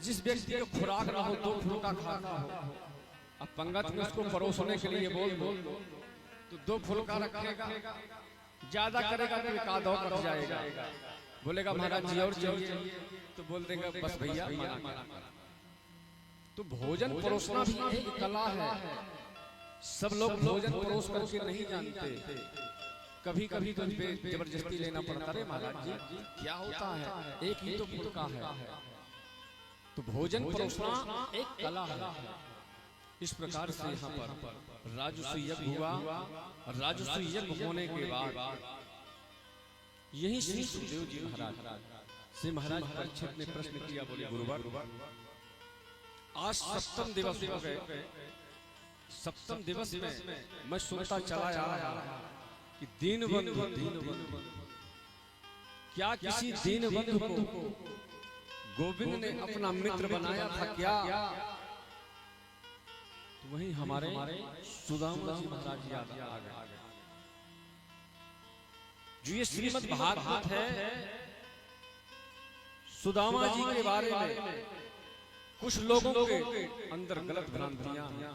जिस व्यक्ति को खुराक ना हो, 2 फुल्का खाता हो, अब पंगत में उसको परोसने के लिए बोल दो तो 2 फुल्का रखेगा, ज्यादा करेगा तो एक आधा कट जाएगा। बोलेगा महाराज जी और चाहिए, तो बोल देगा बस भैया मना। तो भोजन परोसना भी एक कला है। सब लोग भोजन परोस करके नहीं जानते। कभी कभी तो जबरदस्ती लेना पड़ता है महाराज जी, क्या होता है, एक ही तो फुल्का है, तो भोजन परोसना एक कला है। इस प्रकार से यहाँ पर राजस्व यज्ञ हुआ, और राजस्व यज्ञ होने के बाद यही श्री सुखदेव जी महाराज से महाराज परीक्षित ने प्रश्न किया, बोले गुरुवर आज सप्तम दिवस हो गए, सप्तम दिवस में मैं सुनता चला आ रहा कि दीनबंधु क्या किसी दीनबंधु को गोविंद ने अपना मित्र बनाया था क्या? तो वही हमारे सुदामा जी महाराज याद आ गए। जो ये श्रीमद् भागवत है, सुदामा जी के बारे में कुछ लोगों के अंदर गलत भ्रांतियां हैं।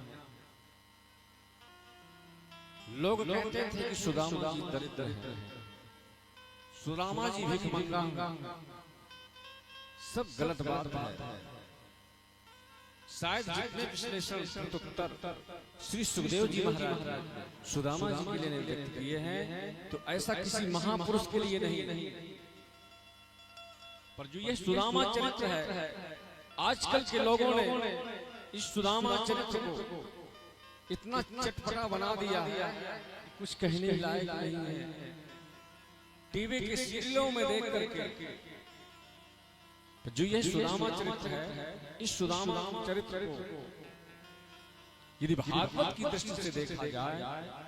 लोग कहते थे कि सुदामा जी दरिद्र हैं, सुदामा जी भिख मंगा, सब गलत बात है। शायद जितने विश्लेषण प्रत्युत्तर श्री सुखदेव जी महाराज सुदामा जी के लिए व्यक्त किए हैं, तो ऐसा किसी महापुरुष के लिए नहीं, पर जो ये सुदामा चरित्र है, आजकल के लोगों ने इस सुदामा चरित्र को इतना चटपटा बना दिया कुछ कहने लायक नहीं है। टीवी के सीरियलों में देख करके तो जो ये सुदामा चरित्र है, इस सुदामा चरित्र को यदि भागवत की दृष्टि से देखा जाए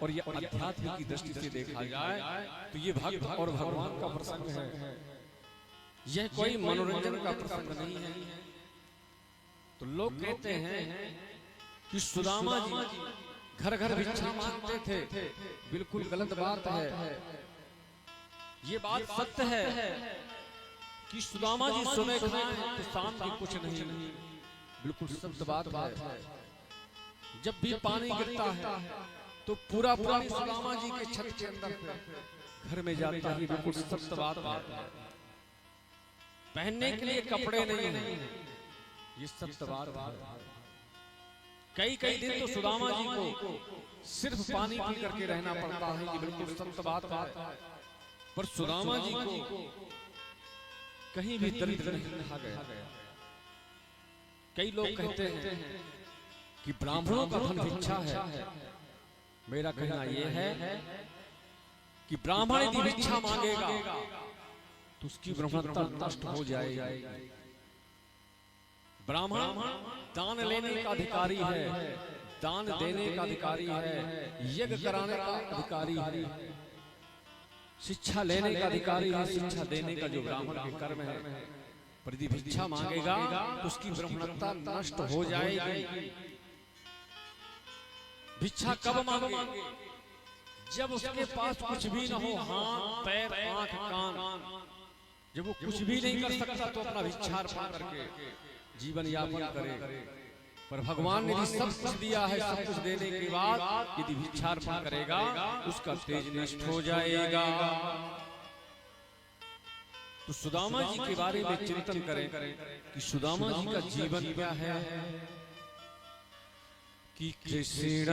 और ये अध्यात्म की दृष्टि से देखा जाए, तो ये भक्त और भगवान का प्रसंग है, यह कोई मनोरंजन का प्रसंग नहीं है। तो लोग कहते हैं कि सुदामा जी घर घर भिक्षा मांगते थे, बिल्कुल गलत बात है। ये बात सत्य है कि सुदामा जी सुने खाएं तो शाम की कुछ नहीं, बिल्कुल सत्य बात है। जब भी पानी गिरता है तो पूरा पानी सुदामा जी के छत के अंदर घर में जाता है, बिल्कुल सत्य बात है। पहनने के लिए कपड़े नहीं है, ये सत्य बात है। कई दिन तो सुदामा जी को सिर्फ पानी पी करके रहना पड़ता है, ये बिल्कुल सत्य बात है। पर सुदामा जी को कहीं भी दरिद्र नहीं रखा गया। कई लोग कहते हैं कि ब्राह्मणों का धन भिक्षा है। मेरा कहना यह है कि ब्राह्मण यदि भिक्षा मांगेगा तो उसकी ब्राह्मणता नष्ट हो जाएगी। ब्राह्मण दान लेने का अधिकारी है, दान देने का अधिकारी है, यज्ञ कराने का अधिकारी है, शिक्षा लेने का अधिकारी है, शिक्षा देने का जो ब्राह्मण के कर्म है। पर यदि भिक्षा मांगेगा तो उसकी ब्राह्मणता नष्ट हो जाएगी। भिक्षा कब मांगे? जब उसके पास कुछ भी न हो, हाथ पैर आंख कान, जब वो कुछ भी नहीं कर सकता तो अपना भिक्षार्पण करके जीवन यापन करे। पर भगवान ने भी सब कुछ दिया है, सब कुछ देने के बाद यदि भिक्षार्पण करेगा उसका तेज नष्ट हो जाएगा। तो सुदामा जी के बारे में चिंतन करें कि सुदामा जी का जीवन क्या है। कि कृष्ण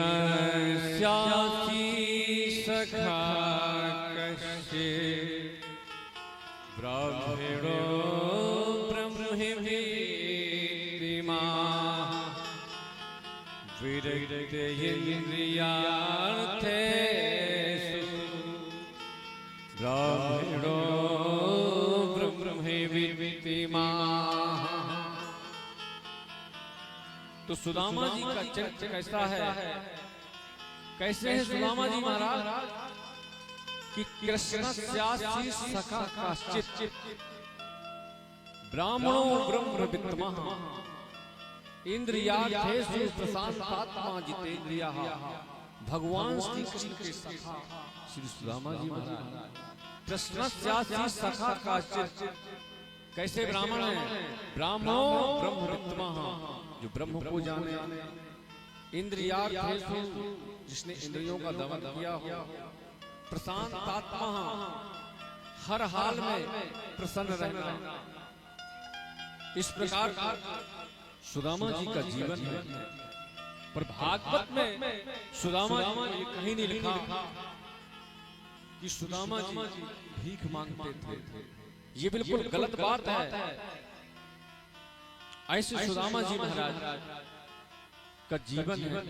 श्यासी सखा कश्ये ब्राह्मणो ब्रह्महि विरक्त इंद्रियार्थेषु ब्राह्मणो ब्रह्महि वित्तिमाः। तो सुदामा जी का चरित्र कैसा है? कैसे है सुदामा जी महाराज? कि कृष्ण स्यासी सखा काश्चित् ब्राह्मणो ब्रह्म वित्तमः इंद्रियार्थेषु प्रशांतात्मा जितेन्द्रियः। भगवान श्री कृष्ण के सखा श्री सुदामा जी महाराज कृष्ण स्यासी सखा काश्चित्। कैसे ब्राह्मण है? ब्राह्मणो ब्रह्म वित्तमः, जो ब्रह्म को जाने, इंद्रियार्थेषु जिसने इंद्रियों का दमन किया हो, प्रशांतात्मा हर हाल में प्रसन्न रहना। इस प्रकार सुदामा जी का जीवन है। पर भागवत में सुदामा जी कहीं नहीं लिखा कि सुदामा जी भीख मांगते थे। ये बिल्कुल गलत बात है। ऐसे सुदामा जी महाराज का जीवन है।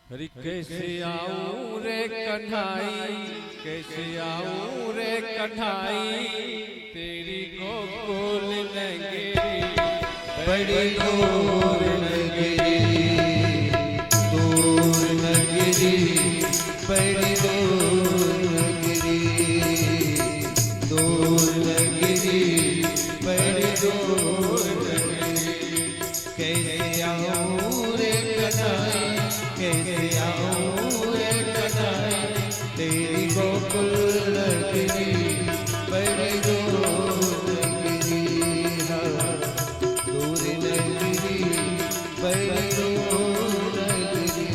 अरे कैसे आऊं रे कन्हाई, कैसे आऊं रे कन्हाई, तेरी गोकुल नगरी बड़ी दूर नगरी, दूर नगरी, बड़ी दूर नगरी, दूर नगरी, बड़ी दूर नगरी। कैसे आऊं रे कन्हाई, कैसे आऊं रे कन्हाई, तेरी गोकुल नगरी बड़ी दूर नगरी, दूर नगरी, बड़ी दूर नगरी।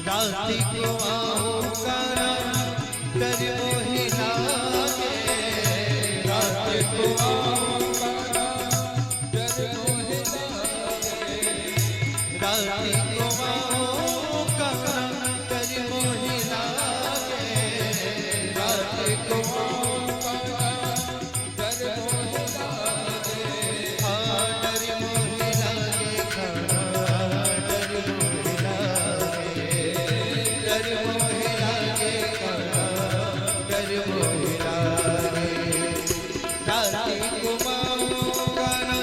राती को आऊं करा कर मोहि लागे, राती को आऊं करा कर मोहि लागे, राती को आऊं करा कर मोहि लागे, राती को आऊं करा कर मोहि लागे, हाँ डर मोहि लागे, खड़ा डर मोहि लागे, डर मोहि लागे, खड़ा डर मोहि लागे। राती को आऊं करा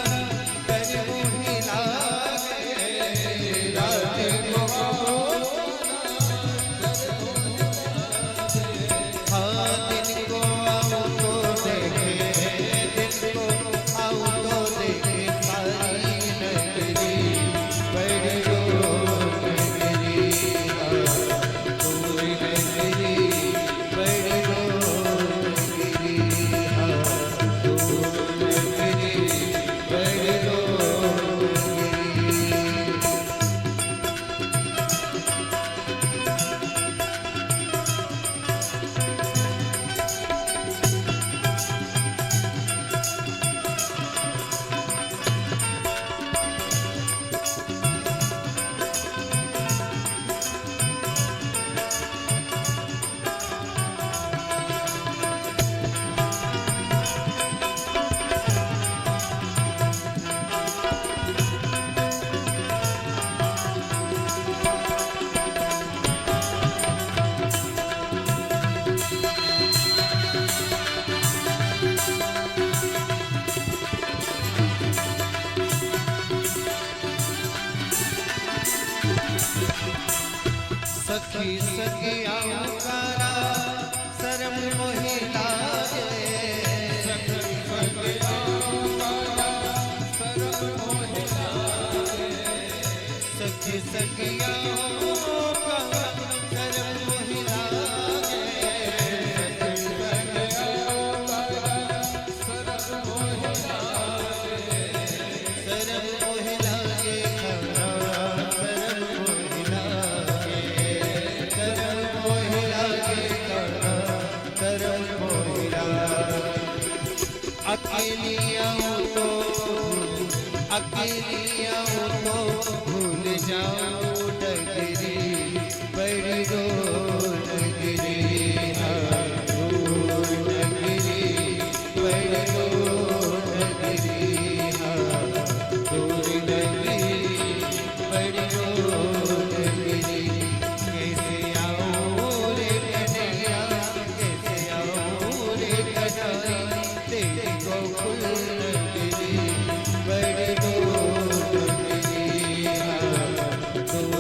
कर मोहि लागे, राती को आऊं हाँ दिन को आऊं तो देखे, दिन को आऊं तो देखे सारी नगरी बड़ी दूर नगरी, दूर नगरी, बड़ी दूर नगरी, दूर नगरी, बड़ी दूर नगरी। सखी सखिया करा शर्म मोहि लागे, सखी सखिया करा शर्म मोहि लागे, सखी सखिया करा शर्म मोहि लागे, सखी सखिया करा शर्म मोहि लागे, शर्म मोहि लागे, खड़ा शर्म मोहि लागे, शर्म मोहि लागे, खड़ा शर्म मोहि लागे। अकेली आऊं तो भूल जाऊं डगरी बड़ी दूर नगरी, दूर नगरी, बड़ी दूर नगरी, दूर नगरी, बड़ी दूर नगरी। कैसे आऊं रे कन्हैया, कैसे आऊं रे कन्हैया, तेरी गोकुल नगरी बड़ी दूर नगरी, दूर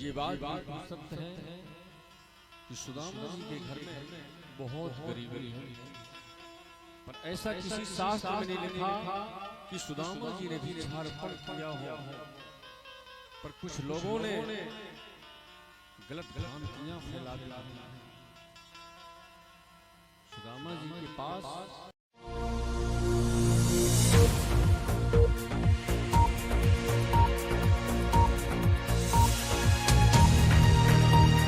ये बात बिल्कुल सत्य है कि सुदामा जी के घर में बहुत गरीबी है, पर ऐसा किसी शास्त्र में नहीं लिखा कि सुदामा जी ने भी झारखंड किया हो। पर कुछ लोगों ने गलत भ्रांतियां फैला दी। सुदामा जी के पास